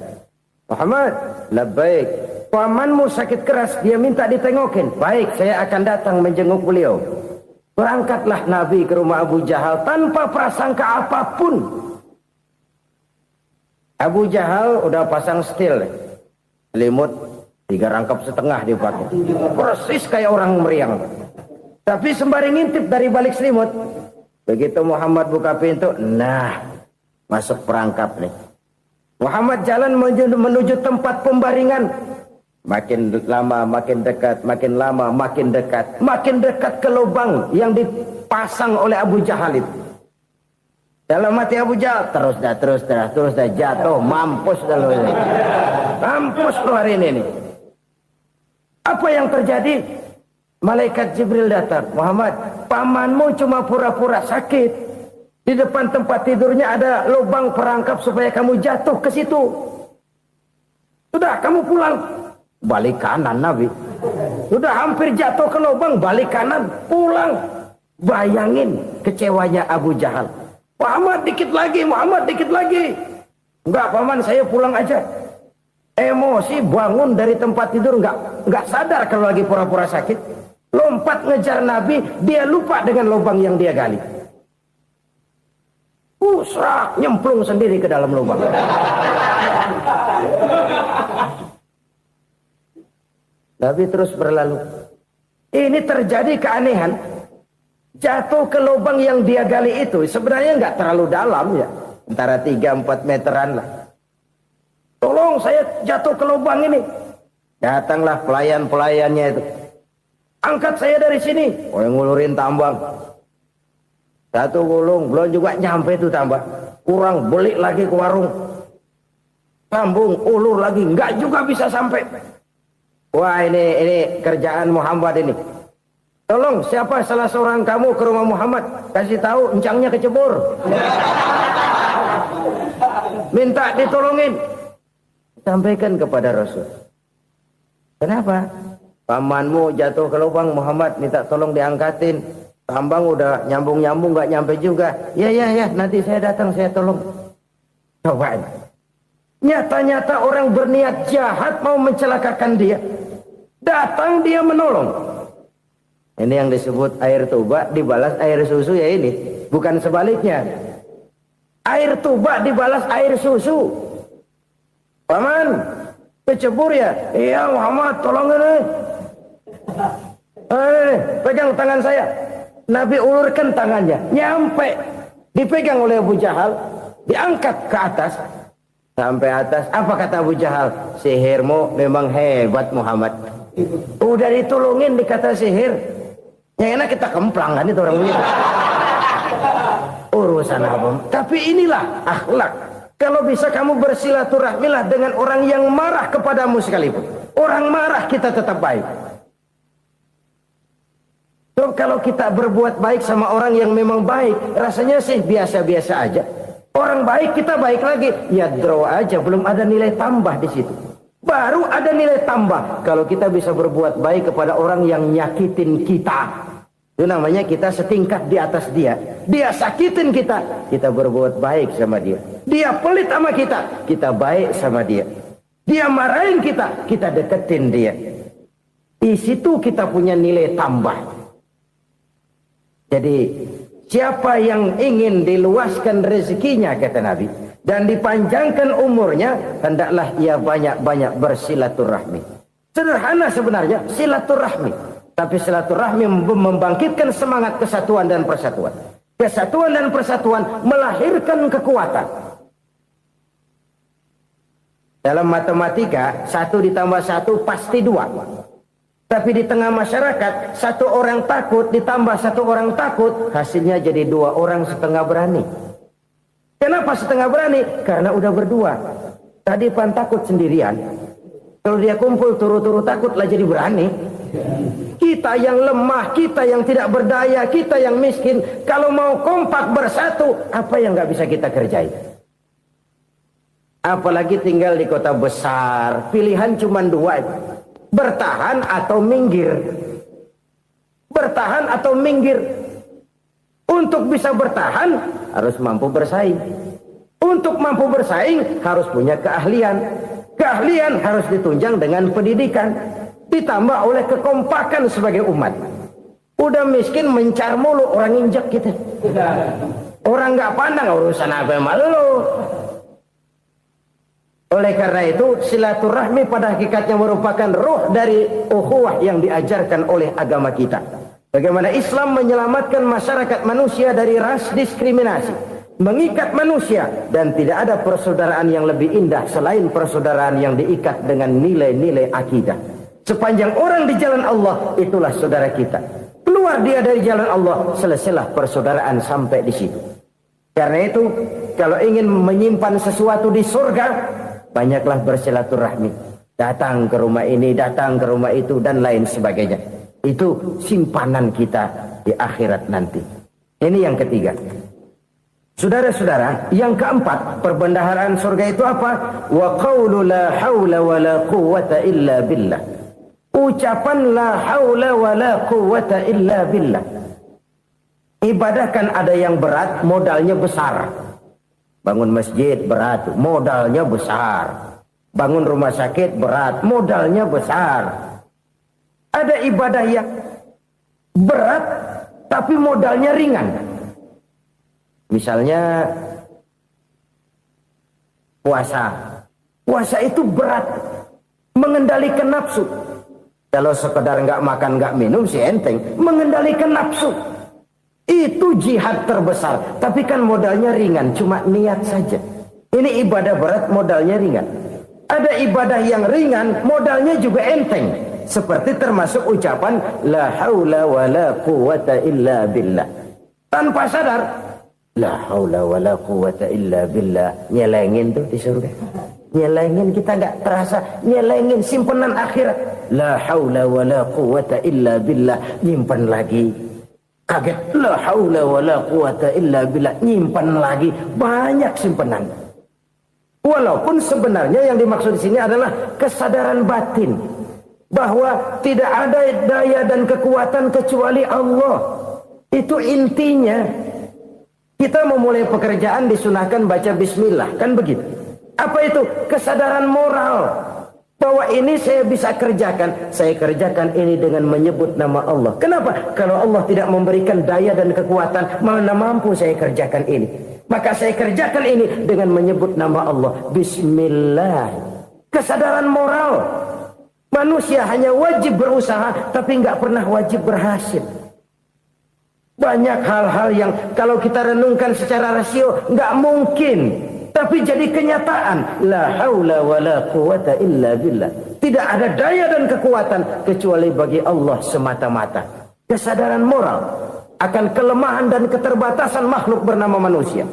Muhammad, labbaik. Pamanmu sakit keras, dia minta ditengokin. Baik, saya akan datang menjenguk beliau. Berangkatlah Nabi ke rumah Abu Jahal tanpa prasangka apapun. Abu Jahal udah pasang setil, selimut 3 rangkap setengah dipakai. Persis kayak orang meriang. Tapi sembari ngintip dari balik selimut. Begitu Muhammad buka pintu, nah, masuk perangkap nih. Muhammad jalan menuju tempat pembaringan. Makin lama makin dekat, makin lama makin dekat. Makin dekat ke lubang yang dipasang oleh Abu Jahal itu. Dalam hati Abu Jahal, terus dah jatuh, mampus dah lo ini. Mampus lo hari ini nih. Apa yang terjadi? Malaikat Jibril datang. Muhammad, pamanmu cuma pura-pura sakit. Di depan tempat tidurnya ada lubang perangkap supaya kamu jatuh ke situ. Sudah, kamu pulang. Balik kanan Nabi. Sudah hampir jatuh ke lubang, balik kanan, pulang. Bayangin kecewanya Abu Jahal. Muhammad dikit lagi, Muhammad dikit lagi. Enggak, paman, saya pulang aja. Emosi bangun dari tempat tidur, enggak sadar kalau lagi pura-pura sakit. Lompat ngejar Nabi, dia lupa dengan lubang yang dia gali. Serak, nyemplung sendiri ke dalam lubang. Nabi terus berlalu. Ini terjadi keanehan. Jatuh ke lubang yang dia gali itu sebenarnya nggak terlalu dalam ya. Antara 3-4 meteran lah. Tolong, saya jatuh ke lubang ini. Datanglah pelayan-pelayannya itu. Angkat saya dari sini. Ngulurin tambang. Satu gulung, belum juga nyampe itu tambang. Kurang, beli lagi ke warung. Sambung, ulur lagi, nggak juga bisa sampai. Wah, ini kerjaan Muhammad ini. Tolong, siapa salah seorang kamu ke rumah Muhammad, kasih tahu encangnya kecebur. Minta ditolongin. Sampaikan kepada Rasul. Kenapa? Pamanmu jatuh ke lubang, Muhammad minta tolong diangkatin. Tambang udah nyambung-nyambung nggak nyampe juga. Ya, nanti saya datang, saya tolong. Coba. Nyata-nyata orang berniat jahat mau mencelakakan dia. Datang dia menolong. Ini yang disebut air tuba dibalas air susu ya ini. Bukan sebaliknya. Air tuba dibalas air susu. Paman, kecebur ya? Iya Muhammad, tolong ini. Pegang tangan saya. Nabi ulurkan tangannya. Nyampe. Dipegang oleh Abu Jahal. Diangkat ke atas. Sampai atas. Apa kata Abu Jahal? Sihirmu memang hebat Muhammad. Udah ditolongin dikata sihir. Yang enak kita kemplang kan itu orang begitu. Urusan apa? Tapi inilah akhlak. Kalau bisa kamu bersilaturahmilah dengan orang yang marah kepadamu sekalipun. Orang marah kita tetap baik. So, kalau kita berbuat baik sama orang yang memang baik, rasanya sih biasa-biasa aja. Orang baik kita baik lagi, ya draw aja, belum ada nilai tambah di situ. Baru ada nilai tambah kalau kita bisa berbuat baik kepada orang yang nyakitin kita. Itu namanya kita setingkat di atas dia. Dia sakitin kita, kita berbuat baik sama dia. Dia pelit sama kita, kita baik sama dia. Dia marahin kita, kita deketin dia. Di situ kita punya nilai tambah. Jadi siapa yang ingin diluaskan rezekinya kata Nabi dan dipanjangkan umurnya, hendaklah ia banyak-banyak bersilaturahmi. Sederhana sebenarnya silaturahmi. Tapi silaturahmi membangkitkan semangat kesatuan dan persatuan. Kesatuan dan persatuan melahirkan kekuatan. Dalam matematika, 1 ditambah 1 pasti 2. Tapi di tengah masyarakat, 1 orang takut ditambah 1 orang takut, hasilnya jadi 2 orang setengah berani. Kenapa setengah berani? Karena udah berdua. Tadi pan takut sendirian. Kalau dia kumpul turu-turu takutlah jadi berani. Kita yang lemah, kita yang tidak berdaya, kita yang miskin, kalau mau kompak bersatu, apa yang nggak bisa kita kerjain? Apalagi tinggal di kota besar, pilihan cuma 2, bertahan atau minggir. Bertahan atau minggir. Untuk bisa bertahan harus mampu bersaing. Untuk mampu bersaing harus punya keahlian. Keahlian harus ditunjang dengan pendidikan. Ditambah oleh kekompakan sebagai umat. Udah miskin mencar mulu, orang injek kita. Orang nggak pandang urusan apa malu. Oleh karena itu silaturahmi pada hakikatnya merupakan ruh dari ukhuwah yang diajarkan oleh agama kita. Bagaimana Islam menyelamatkan masyarakat manusia dari ras diskriminasi, mengikat manusia, dan tidak ada persaudaraan yang lebih indah selain persaudaraan yang diikat dengan nilai-nilai akidah. Sepanjang orang di jalan Allah, itulah saudara kita. Keluar dia dari jalan Allah, selesailah persaudaraan sampai di situ. Karena itu, kalau ingin menyimpan sesuatu di surga, banyaklah bersilaturahmi. Datang ke rumah ini, datang ke rumah itu, dan lain sebagainya. Itu simpanan kita di akhirat nanti. Ini yang ketiga. Saudara-saudara, yang keempat, perbendaharaan surga itu apa? Wa qawlu la hawla wa la quwwata illa billah. Ucapan la haula wa la quwwata illa billah. Ibadah kan ada yang berat, modalnya besar. Bangun masjid berat, modalnya besar. Bangun rumah sakit berat, modalnya besar. Ada ibadah yang berat, tapi modalnya ringan. Misalnya puasa. Puasa itu berat, mengendalikan nafsu. Kalau sekedar nggak makan nggak minum sih enteng, mengendalikan nafsu itu jihad terbesar. Tapi kan modalnya ringan, cuma niat saja. Ini ibadah berat, modalnya ringan. Ada ibadah yang ringan, modalnya juga enteng. Seperti termasuk ucapan la haula wa la quwwata illa billah. Tanpa sadar, la haula wa la quwwata illa billah, nyelengin tuh di surga. Nyelengin, kita nggak terasa, nyelengin simpenan akhirat. La haula wa la quwwata illa billah, nyimpan lagi. Kaget, la haula wa la quwwata illa billah, nyimpan lagi. Banyak simpenan. Walaupun sebenarnya yang dimaksud di sini adalah kesadaran batin bahwa tidak ada daya dan kekuatan kecuali Allah. Itu intinya. Kita memulai pekerjaan disunahkan baca bismillah, kan begitu. Apa itu? Kesadaran moral. Bahwa ini saya bisa kerjakan. Saya kerjakan ini dengan menyebut nama Allah. Kenapa? Kalau Allah tidak memberikan daya dan kekuatan, mana mampu saya kerjakan ini. Maka saya kerjakan ini dengan menyebut nama Allah. Bismillah. Kesadaran moral. Manusia hanya wajib berusaha, tapi nggak pernah wajib berhasil. Banyak hal-hal yang kalau kita renungkan secara rasio nggak mungkin. Tapi jadi kenyataan. La haula wa la quwata illa billah. Tidak ada daya dan kekuatan kecuali bagi Allah semata-mata. Kesadaran moral akan kelemahan dan keterbatasan makhluk bernama manusia.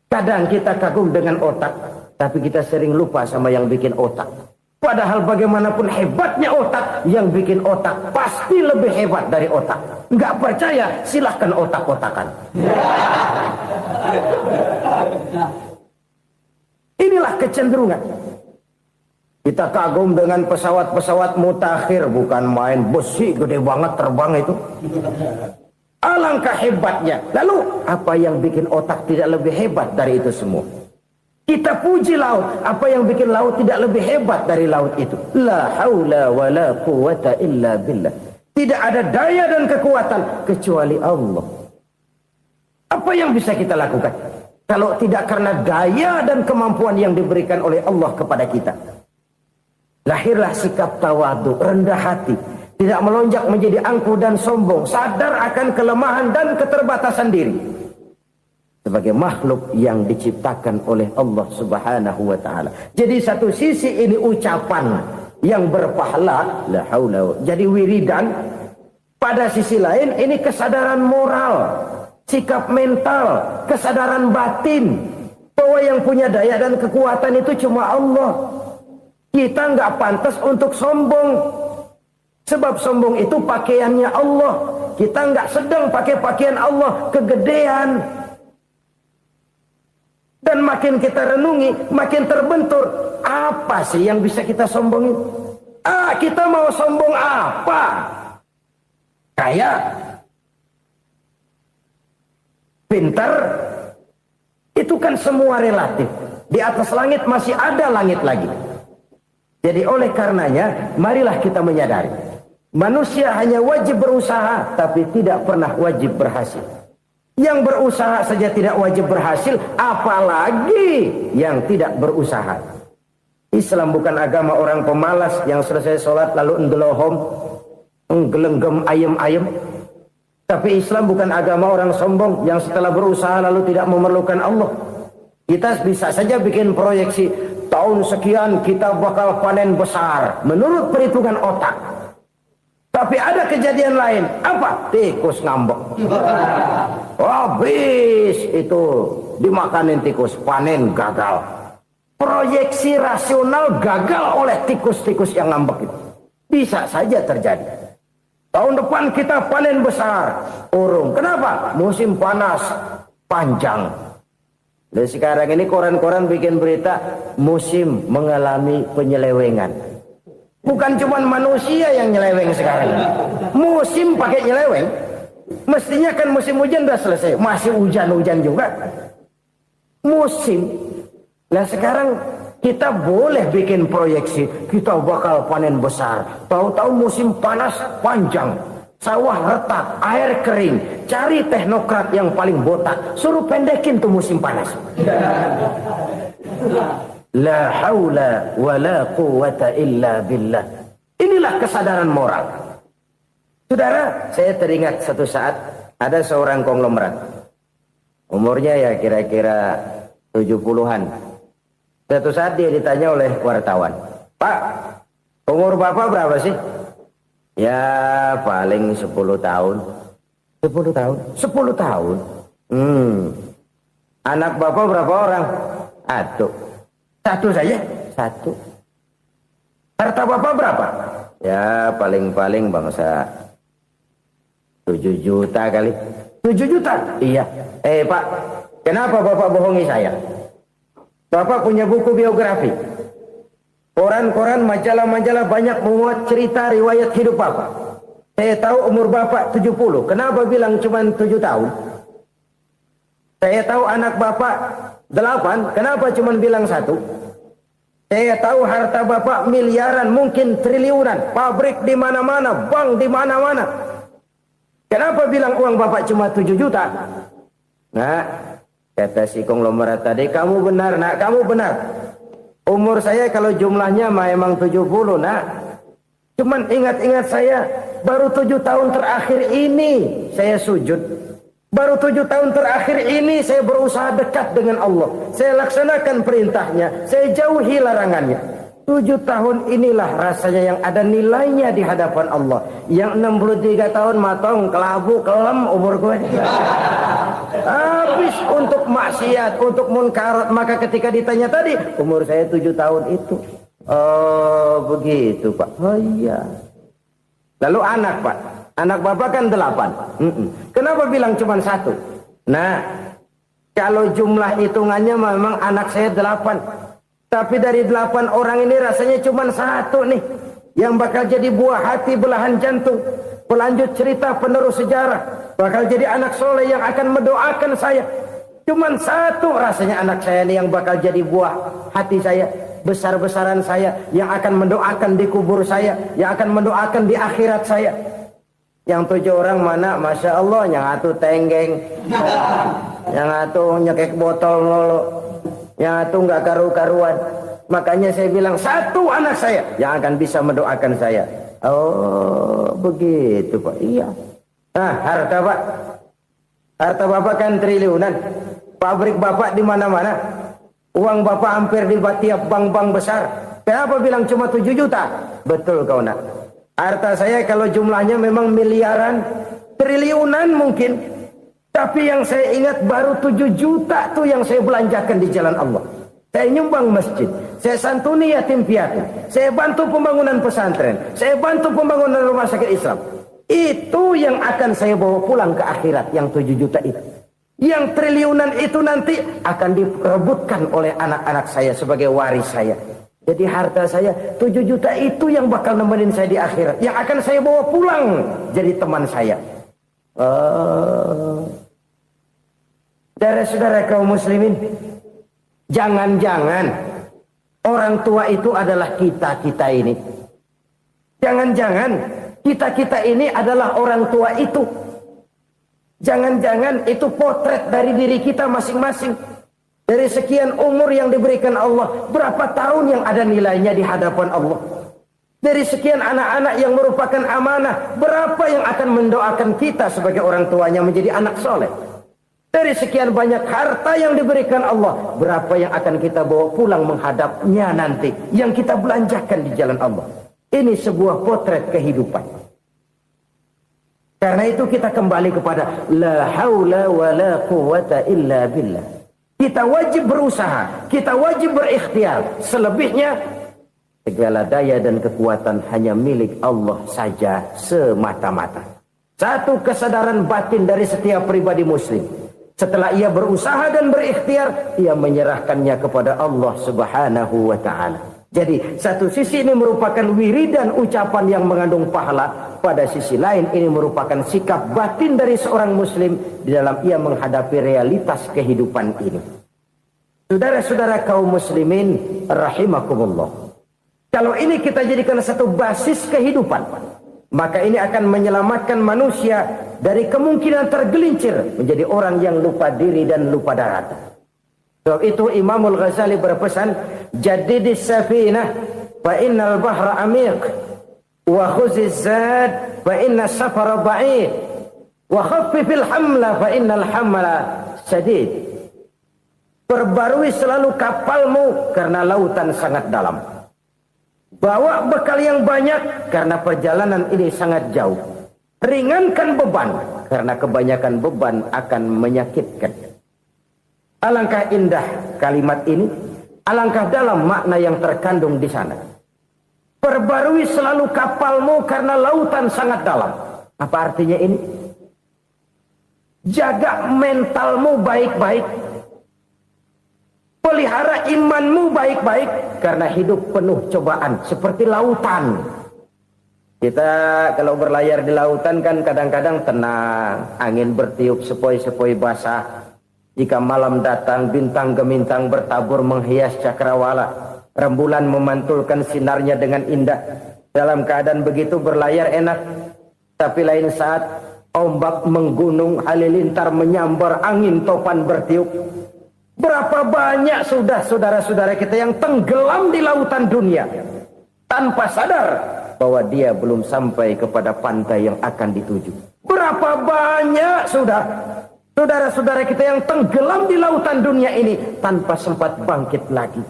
Kadang kita kagum dengan otak, tapi kita sering lupa sama yang bikin otak. Padahal bagaimanapun hebatnya otak, yang bikin otak pasti lebih hebat dari otak. Nggak percaya, silahkan otak-otakan. Inilah kecenderungan. Kita kagum dengan pesawat-pesawat mutakhir, bukan main, besi gede banget terbang itu. Alangkah hebatnya. Lalu apa yang bikin otak tidak lebih hebat dari itu semua? Kita puji laut, apa yang bikin laut tidak lebih hebat dari laut itu? La haula wa la quwata illa billah. Tidak ada daya dan kekuatan kecuali Allah. Apa yang bisa kita lakukan? Kalau tidak karena daya dan kemampuan yang diberikan oleh Allah kepada kita. Lahirlah sikap tawadu, rendah hati. Tidak melonjak menjadi angkuh dan sombong. Sadar akan kelemahan dan keterbatasan diri. Sebagai makhluk yang diciptakan oleh Allah subhanahu wa ta'ala. Jadi satu sisi ini ucapan yang berpahala. La haula. Jadi wiridan. Pada sisi lain ini kesadaran moral. Sikap mental, kesadaran batin bahwa yang punya daya dan kekuatan itu cuma Allah. Kita nggak pantas untuk sombong, sebab sombong itu pakaiannya Allah. Kita nggak sedang pakai pakaian Allah, kegedean. Dan makin kita renungi, makin terbentur. Apa sih yang bisa kita sombongin? Kita mau sombong apa? Kaya, pintar, itu kan semua relatif. Di atas langit masih ada langit lagi. Jadi oleh karenanya, marilah kita menyadari. Manusia hanya wajib berusaha, tapi tidak pernah wajib berhasil. Yang berusaha saja tidak wajib berhasil, apalagi yang tidak berusaha. Islam bukan agama orang pemalas yang selesai sholat lalu endelohom, nggelenggem ayem-ayem. Tapi Islam bukan agama orang sombong yang setelah berusaha lalu tidak memerlukan Allah. Kita bisa saja bikin proyeksi tahun sekian kita bakal panen besar menurut perhitungan otak. Tapi ada kejadian lain. Apa? Tikus ngambek. Habis itu dimakanin tikus, panen gagal. Proyeksi rasional gagal oleh tikus-tikus yang ngambek itu. Bisa saja terjadi. Tahun depan kita panen besar. Urung. Kenapa? Musim panas panjang. Dan sekarang ini koran-koran bikin berita musim mengalami penyelewengan. Bukan cuma manusia yang nyeleweng sekarang. Musim pakai nyeleweng. Mestinya kan musim hujan udah selesai. Masih hujan-hujan juga. Musim. Nah sekarang kita boleh bikin proyeksi. Kita bakal panen besar. Tahu-tahu musim panas panjang. Sawah retak, air kering. Cari teknokrat yang paling botak. Suruh pendekin tuh musim panas. La haula wa la quwata illa billah. Inilah kesadaran moral. Saudara, saya teringat satu saat ada seorang konglomerat. Umurnya ya kira-kira 70-an. Satu saat dia ditanya oleh wartawan, "Pak, umur Bapak berapa sih?" "Ya paling 10 tahun." 10 tahun? 10 tahun? Anak Bapak berapa orang? Satu saja? Satu. Harta Bapak berapa? Ya paling-paling bangsa 7 juta kali. 7 juta? Iya. Pak, kenapa Bapak bohongi saya? Bapak punya buku biografi. Koran-koran, majalah-majalah banyak memuat cerita riwayat hidup Bapak. Saya tahu umur Bapak 70. Kenapa bilang cuma 7 tahun? Saya tahu anak Bapak 8. Kenapa cuma bilang 1? Saya tahu harta bapak miliaran, mungkin triliunan, pabrik di mana-mana, bank di mana-mana. Kenapa bilang uang bapak cuma 7 juta? Nah, kata si konglomerat tadi, kamu benar nak, kamu benar. Umur saya kalau jumlahnya memang 70 nak. Cuman ingat-ingat saya, baru 7 tahun terakhir ini saya sujud. Baru 7 tahun terakhir ini saya berusaha dekat dengan Allah. Saya laksanakan perintahnya, saya jauhi larangannya. 7 tahun inilah rasanya yang ada nilainya di hadapan Allah. Yang 63 tahun matong, kelabu, kelem umur gue. Habis untuk maksiat, untuk munkarat. Maka ketika ditanya tadi, umur saya 7 tahun itu. Oh begitu Pak. Oh iya. Lalu anak Pak. Anak bapak kan 8. Kenapa bilang cuma 1? Nah, kalau jumlah hitungannya memang anak saya 8. Tapi dari 8 orang ini rasanya cuma 1 nih. Yang bakal jadi buah hati, belahan jantung. Pelanjut cerita, penerus sejarah. Bakal jadi anak soleh yang akan mendoakan saya. Cuma 1 rasanya anak saya ini yang bakal jadi buah hati saya. Besar-besaran saya. Yang akan mendoakan di kubur saya. Yang akan mendoakan di akhirat saya. Yang 7 orang mana, Masya Allah, yang satu tenggeng, yang satu nyekek botol mulu, yang satu nggak karu-karuan. Makanya saya bilang 1 anak saya yang akan bisa mendoakan saya. Oh begitu Pak. Iya. Nah harta Pak, harta bapak kan triliunan, pabrik bapak di mana-mana, uang bapak hampir di tiap bank-bank besar. Kenapa bilang cuma 7 juta? Betul kau nak. Harta saya kalau jumlahnya memang miliaran, triliunan mungkin. Tapi yang saya ingat baru 7 juta tuh yang saya belanjakan di jalan Allah. Saya nyumbang masjid, saya santuni yatim piatu, saya bantu pembangunan pesantren, saya bantu pembangunan rumah sakit Islam. Itu yang akan saya bawa pulang ke akhirat, yang 7 juta itu. Yang triliunan itu nanti akan diperebutkan oleh anak-anak saya sebagai waris saya. Jadi harta saya 7 juta itu yang bakal nemenin saya di akhirat. Yang akan saya bawa pulang jadi teman saya. Saudara-saudara kaum muslimin, jangan-jangan orang tua itu adalah kita-kita ini. Jangan-jangan kita-kita ini adalah orang tua itu. Jangan-jangan itu potret dari diri kita masing-masing. Dari sekian umur yang diberikan Allah, berapa tahun yang ada nilainya di hadapan Allah? Dari sekian anak-anak yang merupakan amanah, berapa yang akan mendoakan kita sebagai orang tuanya menjadi anak soleh? Dari sekian banyak harta yang diberikan Allah, berapa yang akan kita bawa pulang menghadapnya nanti, yang kita belanjakan di jalan Allah? Ini sebuah potret kehidupan. Karena itu kita kembali kepada la haula wa la quwwata illa billah. Kita wajib berusaha, kita wajib berikhtiar. Selebihnya, segala daya dan kekuatan hanya milik Allah saja semata-mata. Satu kesadaran batin dari setiap pribadi muslim. Setelah ia berusaha dan berikhtiar, ia menyerahkannya kepada Allah Subhanahu wa ta'ala. Jadi, satu sisi ini merupakan wiridan ucapan yang mengandung pahala. Pada sisi lain, ini merupakan sikap batin dari seorang muslim di dalam ia menghadapi realitas kehidupan ini. Saudara-saudara kaum muslimin, rahimakumullah. Kalau ini kita jadikan satu basis kehidupan, maka ini akan menyelamatkan manusia dari kemungkinan tergelincir menjadi orang yang lupa diri dan lupa darat. Sebab itu Imamul Ghazali berpesan, Jadidis safinah fa innal bahra amiq wa khuziz zad fa inna safara ba'id wa khaffifil hamla fa innal hamla sadid. Perbarui selalu kapalmu karena lautan sangat dalam. Bawa bekal yang banyak karena perjalanan ini sangat jauh. Ringankan beban karena kebanyakan beban akan menyakitkan. Alangkah indah kalimat ini, alangkah dalam makna yang terkandung di sana. Perbarui selalu kapalmu karena lautan sangat dalam. Apa artinya ini? Jaga mentalmu baik-baik. Pelihara imanmu baik-baik karena hidup penuh cobaan seperti lautan. Kita kalau berlayar di lautan kan kadang-kadang tenang, angin bertiup sepoi-sepoi basah. Jika malam datang bintang gemintang bertabur menghias cakrawala. Rembulan memantulkan sinarnya dengan indah. Dalam keadaan begitu berlayar enak. Tapi lain saat ombak menggunung, halilintar menyambar, angin topan bertiup. Berapa banyak sudah saudara-saudara kita yang tenggelam di lautan dunia tanpa sadar bahwa dia belum sampai kepada pantai yang akan dituju. Berapa banyak sudah saudara-saudara kita yang tenggelam di lautan dunia ini tanpa sempat bangkit lagi.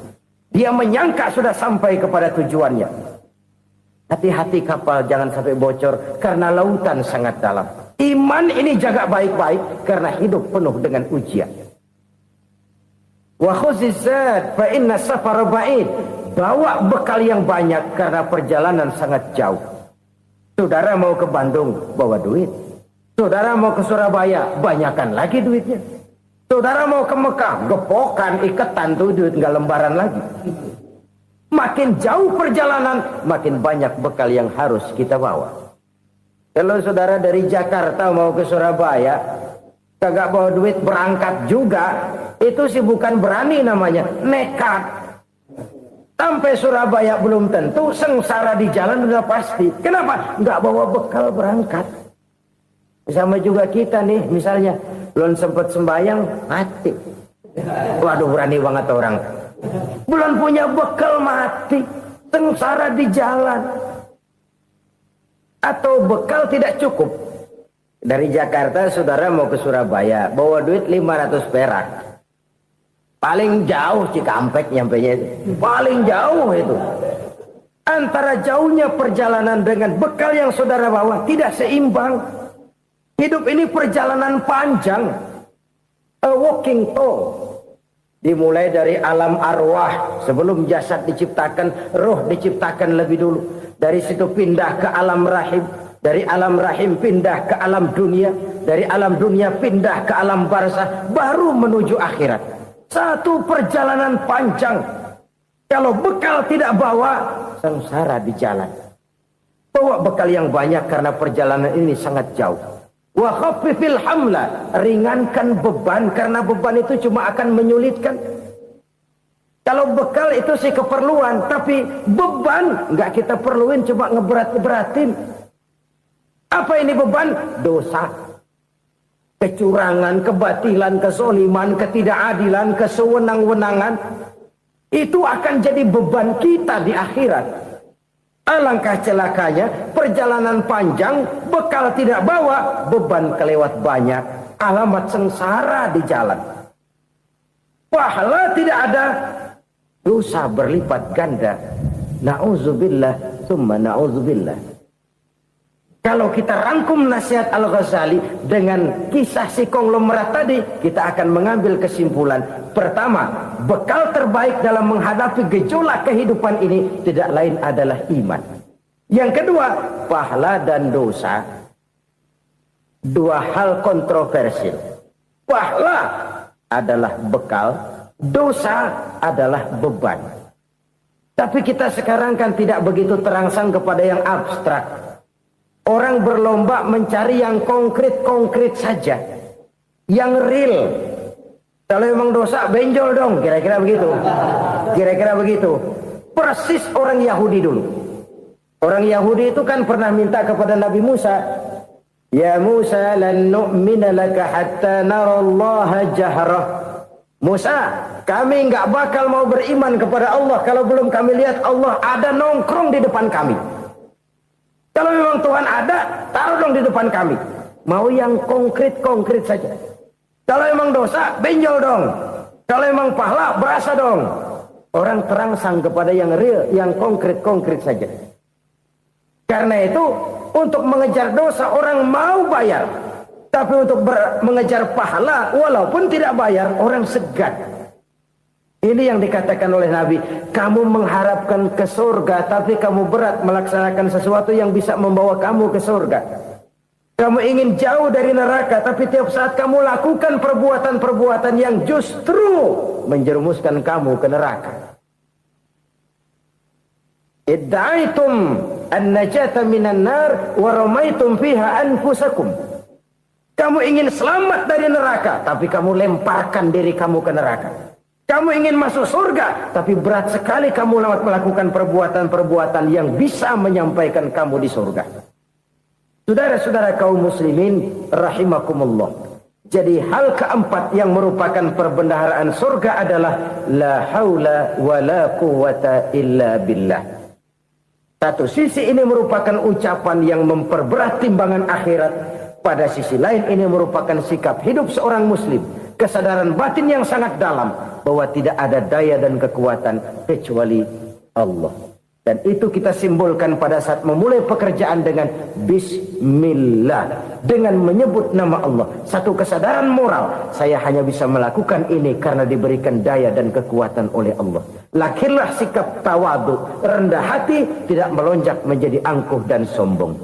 Dia menyangka sudah sampai kepada tujuannya. Hati-hati kapal jangan sampai bocor karena lautan sangat dalam. Iman ini jaga baik-baik karena hidup penuh dengan ujian. Wa khuzizat fa inna safara ba'id. Bawa bekal yang banyak karena perjalanan sangat jauh. Saudara mau ke Bandung, bawa duit. Saudara mau ke Surabaya, banyakan lagi duitnya. Saudara mau ke Mekah, gepokan, iketan tuh duit nggak lembaran lagi. Makin jauh perjalanan, makin banyak bekal yang harus kita bawa. Kalau saudara dari Jakarta mau ke Surabaya, kagak bawa duit berangkat juga, itu sih bukan berani namanya, nekat. Sampai Surabaya belum tentu, sengsara di jalan udah pasti. Kenapa? Nggak bawa bekal berangkat. Sama juga kita nih, misalnya belum sempat sembahyang, mati. Waduh, berani banget orang. Belum punya bekal, mati. Sengsara di jalan. Atau bekal tidak cukup. Dari Jakarta saudara mau ke Surabaya, bawa duit 500 perak. Paling jauh Cikampek nyampenya itu. Paling jauh itu. Antara jauhnya perjalanan dengan bekal yang saudara bawa tidak seimbang. Hidup ini perjalanan panjang. A walking tour. Dimulai dari alam arwah. Sebelum jasad diciptakan, roh diciptakan lebih dulu. Dari situ pindah ke alam rahim. Dari alam rahim pindah ke alam dunia. Dari alam dunia pindah ke alam barzah. Baru menuju akhirat. Satu perjalanan panjang. Kalau bekal tidak bawa, sengsara di jalan. Bawa bekal yang banyak karena perjalanan ini sangat jauh. Wa khaffifil hamla, ringankan beban karena beban itu cuma akan menyulitkan. Kalau bekal itu sih keperluan, tapi beban nggak kita perluin, cuma ngeberat-beratin. Apa ini beban? Dosa. Kecurangan, kebatilan, kezoliman, ketidakadilan, kesewenang-wenangan. Itu akan jadi beban kita di akhirat. Alangkah celakanya, perjalanan panjang, bekal tidak bawa, beban kelewat banyak. Alamat sengsara di jalan. Pahala tidak ada, dosa berlipat ganda. Na'udzubillah, summa na'udzubillah. Kalau kita rangkum nasihat Al-Ghazali dengan kisah si konglomerat tadi, kita akan mengambil kesimpulan. Pertama, bekal terbaik dalam menghadapi gejolak kehidupan ini tidak lain adalah iman. Yang kedua, pahala dan dosa. Dua hal kontroversial. Pahala adalah bekal, dosa adalah beban. Tapi kita sekarang kan tidak begitu terangsang kepada yang abstrak. Orang berlomba mencari yang konkret-konkret saja. Yang real. Kalau memang dosa, benjol dong. Kira-kira begitu. Kira-kira begitu. Persis orang Yahudi dulu. Orang Yahudi itu kan pernah minta kepada Nabi Musa. Ya Musa, lan nu'mina laka hatta narallaha jahrah. Musa, kami nggak bakal mau beriman kepada Allah kalau belum kami lihat Allah ada nongkrong di depan kami. Kalau memang Tuhan ada, taruh dong di depan kami. Mau yang konkret-konkret saja. Kalau memang dosa, benjol dong. Kalau memang pahala, berasa dong. Orang terangsang kepada yang real, yang konkret-konkret saja. Karena itu, untuk mengejar dosa, orang mau bayar. Tapi untuk mengejar pahala, walaupun tidak bayar, orang segan. Ini yang dikatakan oleh Nabi, kamu mengharapkan ke surga, tapi kamu berat melaksanakan sesuatu yang bisa membawa kamu ke surga. Kamu ingin jauh dari neraka, tapi tiap saat kamu lakukan perbuatan-perbuatan yang justru menjerumuskan kamu ke neraka. Idda'aitum an-najata minan nar wa ramaitum fiha anfusakum. Kamu ingin selamat dari neraka, tapi kamu lemparkan diri kamu ke neraka. Kamu ingin masuk surga, tapi berat sekali kamu melakukan perbuatan-perbuatan yang bisa menyampaikan kamu di surga. Saudara-saudara kaum muslimin rahimakumullah. Jadi hal keempat yang merupakan perbendaharaan surga adalah la haula wa la quwwata illa billah. Satu sisi ini merupakan ucapan yang memperberat timbangan akhirat. Pada sisi lain ini merupakan sikap hidup seorang muslim. Kesadaran batin yang sangat dalam bahwa tidak ada daya dan kekuatan kecuali Allah. Dan itu kita simbolkan pada saat memulai pekerjaan dengan Bismillah, dengan menyebut nama Allah. Satu kesadaran moral, saya hanya bisa melakukan ini karena diberikan daya dan kekuatan oleh Allah. Lahirlah sikap tawadu, rendah hati, tidak melonjak menjadi angkuh dan sombong.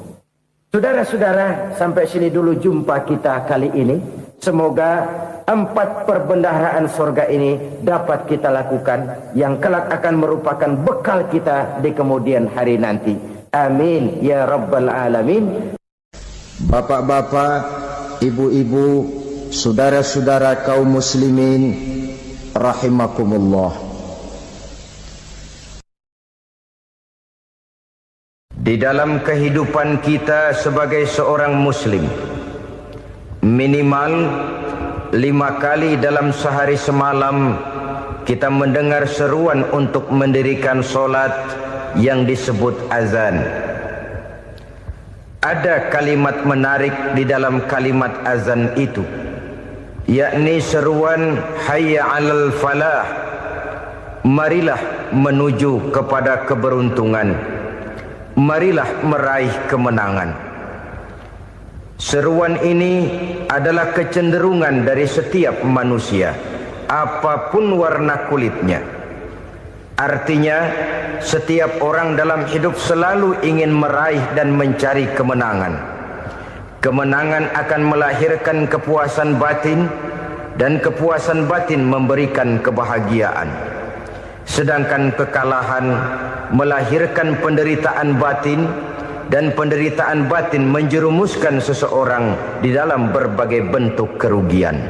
Saudara-saudara, sampai sini dulu jumpa kita kali ini. Semoga 4 perbendaharaan surga ini dapat kita lakukan, yang kelak akan merupakan bekal kita di kemudian hari nanti. Amin ya rabbal alamin. Bapak-bapak, ibu-ibu, saudara-saudara kaum muslimin rahimakumullah. Di dalam kehidupan kita sebagai seorang muslim, minimal 5 kali dalam sehari semalam kita mendengar seruan untuk mendirikan solat yang disebut azan. Ada kalimat menarik di dalam kalimat azan itu, yakni seruan hayya 'alal falah, marilah menuju kepada keberuntungan, marilah meraih kemenangan. Seruan ini adalah kecenderungan dari setiap manusia, apapun warna kulitnya. Artinya, setiap orang dalam hidup selalu ingin meraih dan mencari kemenangan. Kemenangan akan melahirkan kepuasan batin, dan kepuasan batin memberikan kebahagiaan. Sedangkan kekalahan melahirkan penderitaan batin, dan penderitaan batin menjerumuskan seseorang di dalam berbagai bentuk kerugian.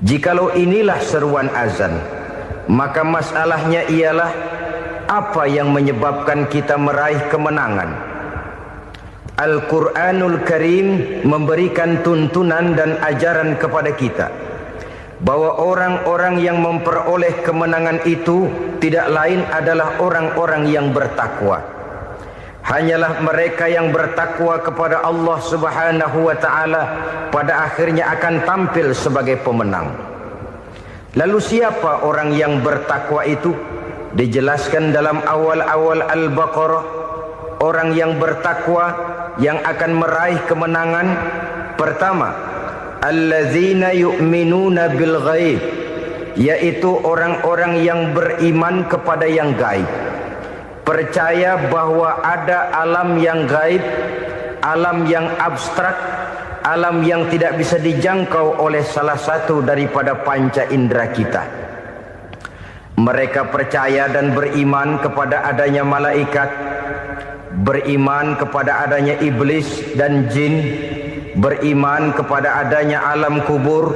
Jikalau inilah seruan azan, maka masalahnya ialah apa yang menyebabkan kita meraih kemenangan. Al-Quranul Karim memberikan tuntunan dan ajaran kepada kita bahwa orang-orang yang memperoleh kemenangan itu tidak lain adalah orang-orang yang bertakwa. Hanyalah mereka yang bertakwa kepada Allah Subhanahu wa ta'ala pada akhirnya akan tampil sebagai pemenang. Lalu siapa orang yang bertakwa itu? Dijelaskan dalam awal-awal Al-Baqarah, orang yang bertakwa yang akan meraih kemenangan. Pertama, alladzina yu'minuna bil ghaib, yaitu orang-orang yang beriman kepada yang gaib. Percaya bahwa ada alam yang gaib, alam yang abstrak, alam yang tidak bisa dijangkau oleh salah satu daripada panca indera kita. Mereka percaya dan beriman kepada adanya malaikat, beriman kepada adanya iblis dan jin, beriman kepada adanya alam kubur,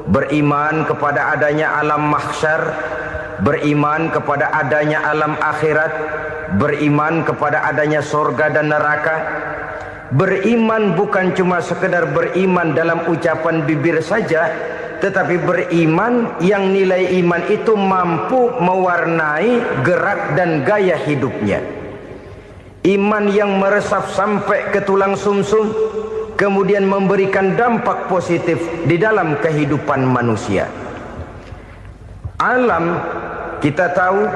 beriman kepada adanya alam mahsyar, beriman kepada adanya alam akhirat, beriman kepada adanya surga dan neraka. Beriman bukan cuma sekedar beriman dalam ucapan bibir saja, tetapi beriman yang nilai iman itu mampu mewarnai gerak dan gaya hidupnya. Iman yang meresap sampai ke tulang sumsum, kemudian memberikan dampak positif di dalam kehidupan manusia. Alam, kita tahu,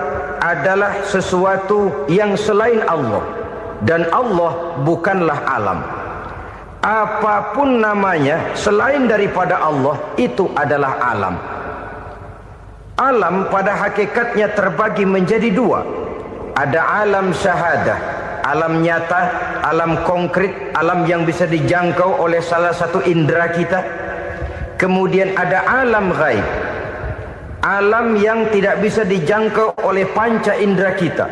adalah sesuatu yang selain Allah, dan Allah bukanlah alam. Apapun namanya selain daripada Allah, itu adalah alam. Alam pada hakikatnya terbagi menjadi 2. Ada alam syahadah, alam nyata, alam konkret, alam yang bisa dijangkau oleh salah satu indera kita. Kemudian ada alam ghaib, alam yang tidak bisa dijangkau oleh panca indera kita,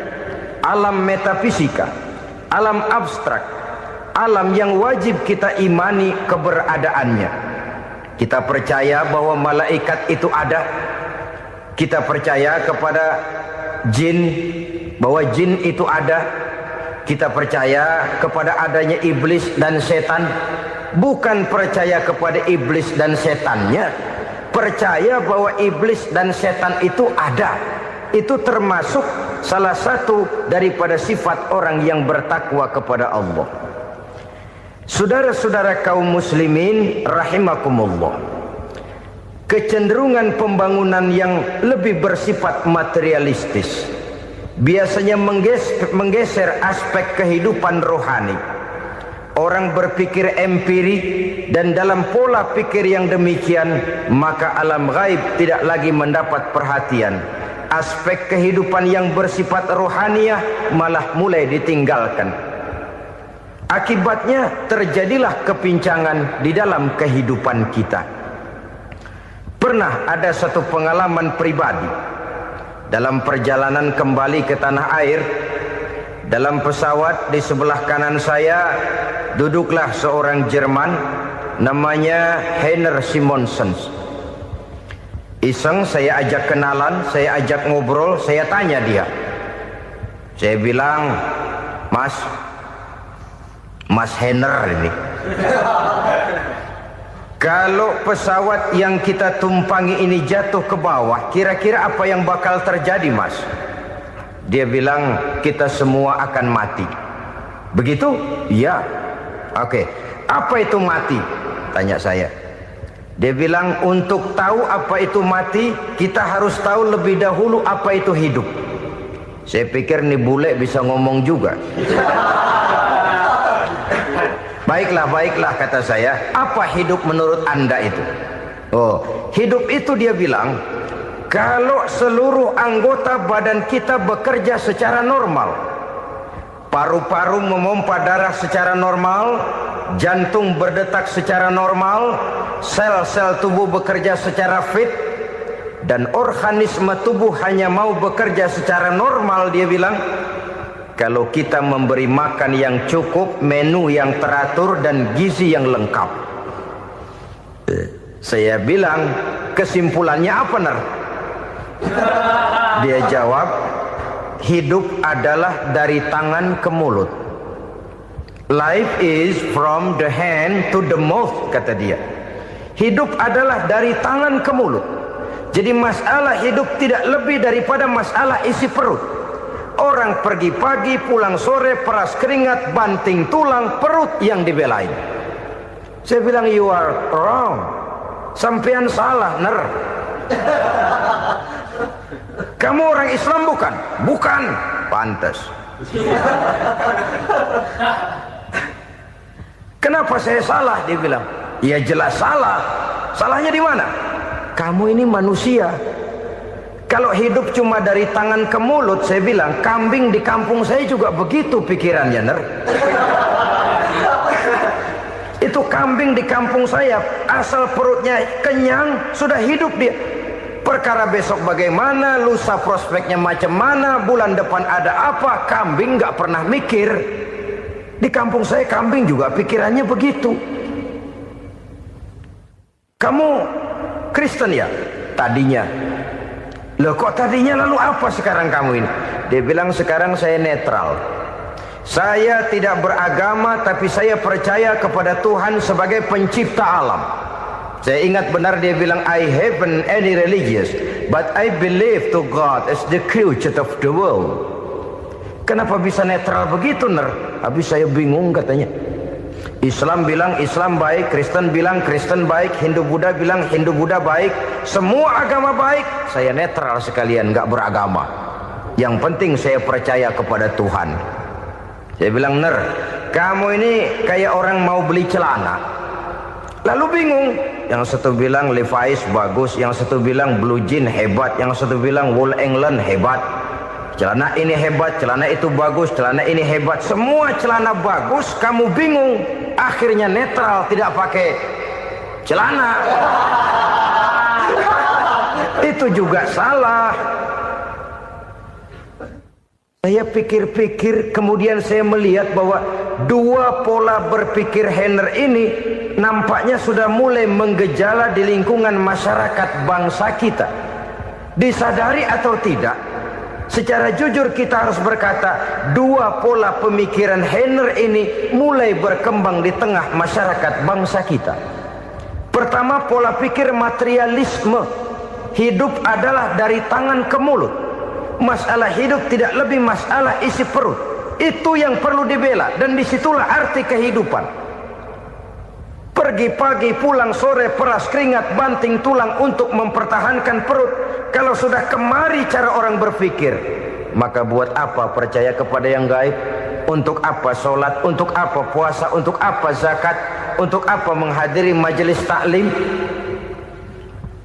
alam metafisika, alam abstrak, alam yang wajib kita imani keberadaannya. Kita percaya bahwa malaikat itu ada, Kita percaya kepada jin, bahwa jin itu ada. Kita percaya kepada adanya iblis dan setan. Bukan percaya kepada iblis dan setannya, percaya bahwa iblis dan setan itu ada. Itu termasuk salah satu daripada sifat orang yang bertakwa kepada Allah. Saudara-saudara kaum muslimin rahimakumullah, kecenderungan pembangunan yang lebih bersifat materialistis biasanya menggeser aspek kehidupan rohani. Orang berpikir empiri, dan dalam pola pikir yang demikian maka alam gaib tidak lagi mendapat perhatian. Aspek kehidupan yang bersifat rohaniah malah mulai ditinggalkan. Akibatnya terjadilah kepincangan di dalam kehidupan kita. Pernah ada satu pengalaman pribadi dalam perjalanan kembali ke tanah air. Dalam pesawat di sebelah kanan saya duduklah seorang Jerman namanya Heiner Simonsen. Iseng saya ajak kenalan, saya ajak ngobrol, saya tanya dia. Saya bilang, Mas Heiner ini, kalau pesawat yang kita tumpangi ini jatuh ke bawah, kira-kira apa yang bakal terjadi, Mas? Dia bilang, kita semua akan mati. Begitu? Iya. Oke. Apa itu mati? Tanya saya. Dia bilang, untuk tahu apa itu mati, kita harus tahu lebih dahulu apa itu hidup. Saya pikir nih bule bisa ngomong juga. Baiklah kata saya. Apa hidup menurut Anda itu? Oh, hidup itu dia bilang, kalau seluruh anggota badan kita bekerja secara normal, paru-paru memompa darah secara normal, jantung berdetak secara normal, sel-sel tubuh bekerja secara fit, dan organisme tubuh hanya mau bekerja secara normal, dia bilang, kalau kita memberi makan yang cukup, menu yang teratur, dan gizi yang lengkap. Saya bilang, kesimpulannya apa, Ner? Dia jawab, hidup adalah dari tangan ke mulut. Life is from the hand to the mouth, kata dia. Hidup adalah dari tangan ke mulut. Jadi masalah hidup tidak lebih daripada masalah isi perut. Orang pergi pagi, pulang sore, peras keringat, banting tulang, perut yang dibelain. Saya bilang, you are wrong. Sampean salah, Ner. Kamu orang Islam bukan? Bukan. Pantas. Kenapa saya salah? Dia bilang, ya jelas salah. Salahnya di mana? Kamu ini manusia. Kalau hidup cuma dari tangan ke mulut, saya bilang, kambing di kampung saya juga begitu pikirannya, Ner. Itu kambing di kampung saya, asal perutnya kenyang, sudah hidup dia. Perkara besok bagaimana, lusa prospeknya macam mana, bulan depan ada apa, kambing nggak pernah mikir. Di kampung saya kambing juga pikirannya begitu. Kamu Kristen ya? Tadinya. Loh kok tadinya, lalu apa sekarang kamu ini? Dia bilang, sekarang saya netral. Saya tidak beragama, tapi saya percaya kepada Tuhan sebagai pencipta alam. Saya ingat benar dia bilang, I haven't any religious, but I believe to God as the creator of the world. Kenapa bisa netral begitu, Ner? Habis saya bingung katanya. Islam bilang Islam baik, Kristen bilang Kristen baik, Hindu Buddha bilang Hindu Buddha baik, semua agama baik. Saya netral sekalian, nggak beragama. Yang penting saya percaya kepada Tuhan. Saya bilang, Ner, kamu ini kayak orang mau beli celana, lalu bingung. Yang satu bilang Levi's bagus, yang satu bilang Blue Jean hebat, yang satu bilang Wool England hebat. Celana ini hebat, celana itu bagus, celana ini hebat. Semua celana bagus, kamu bingung. Akhirnya netral, tidak pakai celana. Itu juga salah. Saya pikir-pikir, kemudian saya melihat bahwa dua pola berpikir Heiner ini nampaknya sudah mulai menggejala di lingkungan masyarakat bangsa kita. Disadari atau tidak, secara jujur kita harus berkata, dua pola pemikiran Heiner ini mulai berkembang di tengah masyarakat bangsa kita. Pertama, pola pikir materialisme. Hidup adalah dari tangan ke mulut. Masalah hidup tidak lebih masalah isi perut. Itu yang perlu dibela, dan disitulah arti kehidupan. Pergi pagi, pulang sore, peras keringat, banting tulang untuk mempertahankan perut. Kalau sudah kemari cara orang berpikir, maka buat apa percaya kepada yang gaib? Untuk apa sholat? Untuk apa puasa? Untuk apa zakat? Untuk apa menghadiri majelis taklim?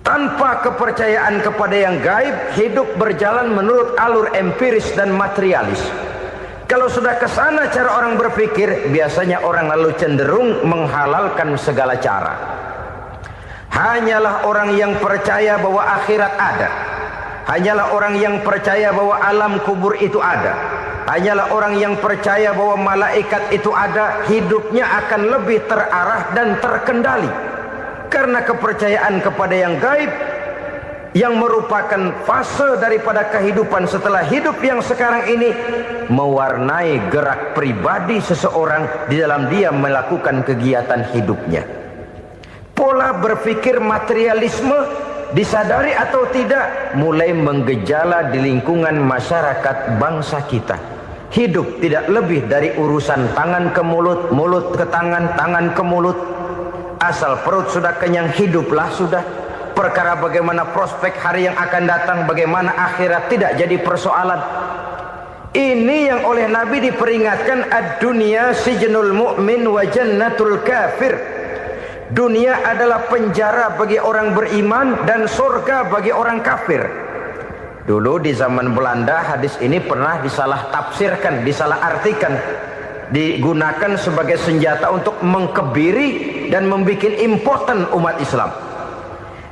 Tanpa kepercayaan kepada yang gaib, hidup berjalan menurut alur empiris dan materialis. Kalau sudah ke sana cara orang berpikir, biasanya orang lalu cenderung menghalalkan segala cara. Hanyalah orang yang percaya bahwa akhirat ada. Hanyalah orang yang percaya bahwa alam kubur itu ada. Hanyalah orang yang percaya bahwa malaikat itu ada, hidupnya akan lebih terarah dan terkendali. Karena kepercayaan kepada yang gaib, yang merupakan fase daripada kehidupan setelah hidup yang sekarang ini, mewarnai gerak pribadi seseorang di dalam dia melakukan kegiatan hidupnya. Pola berpikir materialisme, disadari atau tidak, mulai menggejala di lingkungan masyarakat bangsa kita. Hidup tidak lebih dari urusan tangan ke mulut, mulut ke tangan, tangan ke mulut. Asal perut sudah kenyang, hiduplah sudah. Perkara bagaimana prospek hari yang akan datang, bagaimana akhirat, tidak jadi persoalan. Ini yang oleh Nabi diperingatkan, ad-dunya sijnul mu'min wa jannatul kafir. Dunia adalah penjara bagi orang beriman dan surga bagi orang kafir. Dulu di zaman Belanda hadis ini pernah disalah tafsirkan, disalah artikan, digunakan sebagai senjata untuk mengkebiri dan membuat impoten umat Islam.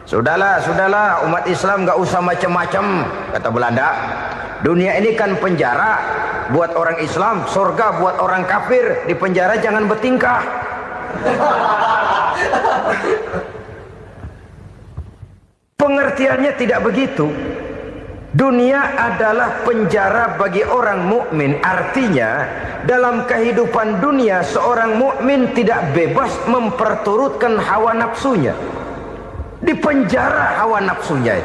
Sudahlah, umat Islam gak usah macam-macam, kata Belanda. Dunia ini kan penjara buat orang Islam, surga buat orang kafir. Di penjara jangan bertingkah. Pengertiannya tidak begitu. Dunia adalah penjara bagi orang mukmin. Artinya dalam kehidupan dunia seorang mukmin tidak bebas memperturutkan hawa nafsunya. Di penjara hawa nafsunya.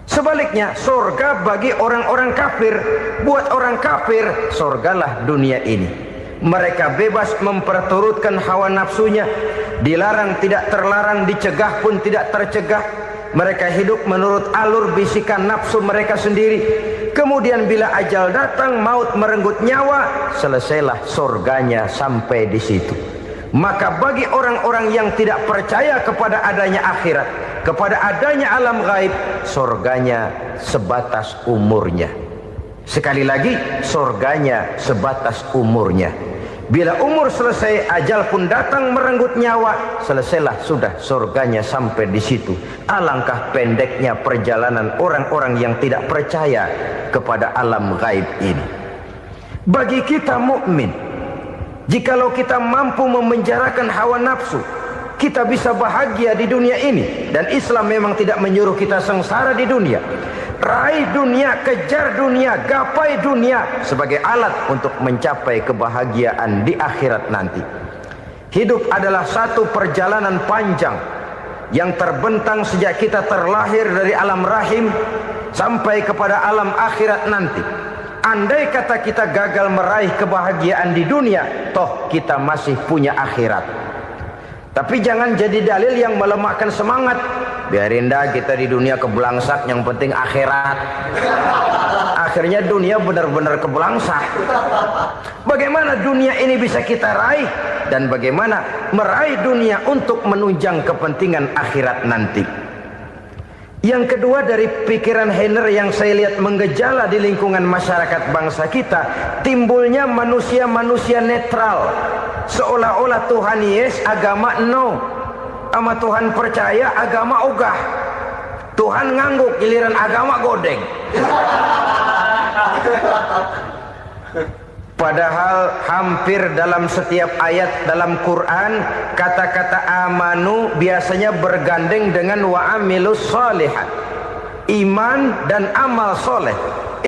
Sebaliknya, surga bagi orang-orang kafir. Buat orang kafir, surgalah dunia ini. Mereka bebas memperturutkan hawa nafsunya. Dilarang tidak terlarang, dicegah pun tidak tercegah. Mereka hidup menurut alur bisikan nafsu mereka sendiri. Kemudian bila ajal datang, maut merenggut nyawa, selesailah surganya sampai di situ. Maka bagi orang-orang yang tidak percaya kepada adanya akhirat, kepada adanya alam gaib, surganya sebatas umurnya. Sekali lagi, surganya sebatas umurnya. Bila umur selesai, ajal pun datang merenggut nyawa, selesailah sudah surganya sampai di situ. Alangkah pendeknya perjalanan orang-orang yang tidak percaya kepada alam gaib ini. Bagi kita mukmin, jikalau kita mampu memenjarakan hawa nafsu, kita bisa bahagia di dunia ini. Dan Islam memang tidak menyuruh kita sengsara di dunia. Raih dunia, kejar dunia, gapai dunia sebagai alat untuk mencapai kebahagiaan di akhirat nanti. Hidup adalah satu perjalanan panjang yang terbentang sejak kita terlahir dari alam rahim sampai kepada alam akhirat nanti. Andai kata kita gagal meraih kebahagiaan di dunia, toh kita masih punya akhirat. Tapi jangan jadi dalil yang melemahkan semangat. Biarin dah kita di dunia kebelangsak, yang penting akhirat. Akhirnya dunia benar-benar kebelangsak. Bagaimana dunia ini bisa kita raih, dan bagaimana meraih dunia untuk menunjang kepentingan akhirat nanti. Yang kedua dari pikiran Heiner yang saya lihat menggejala di lingkungan masyarakat bangsa kita, timbulnya manusia-manusia netral. Seolah-olah Tuhan yes, agama no. Sama Tuhan percaya, agama ogah. Tuhan ngangguk, giliran agama godeng. Padahal hampir dalam setiap ayat dalam Quran, kata-kata amanu biasanya bergandeng dengan wa amilus shalihat. iman dan amal soleh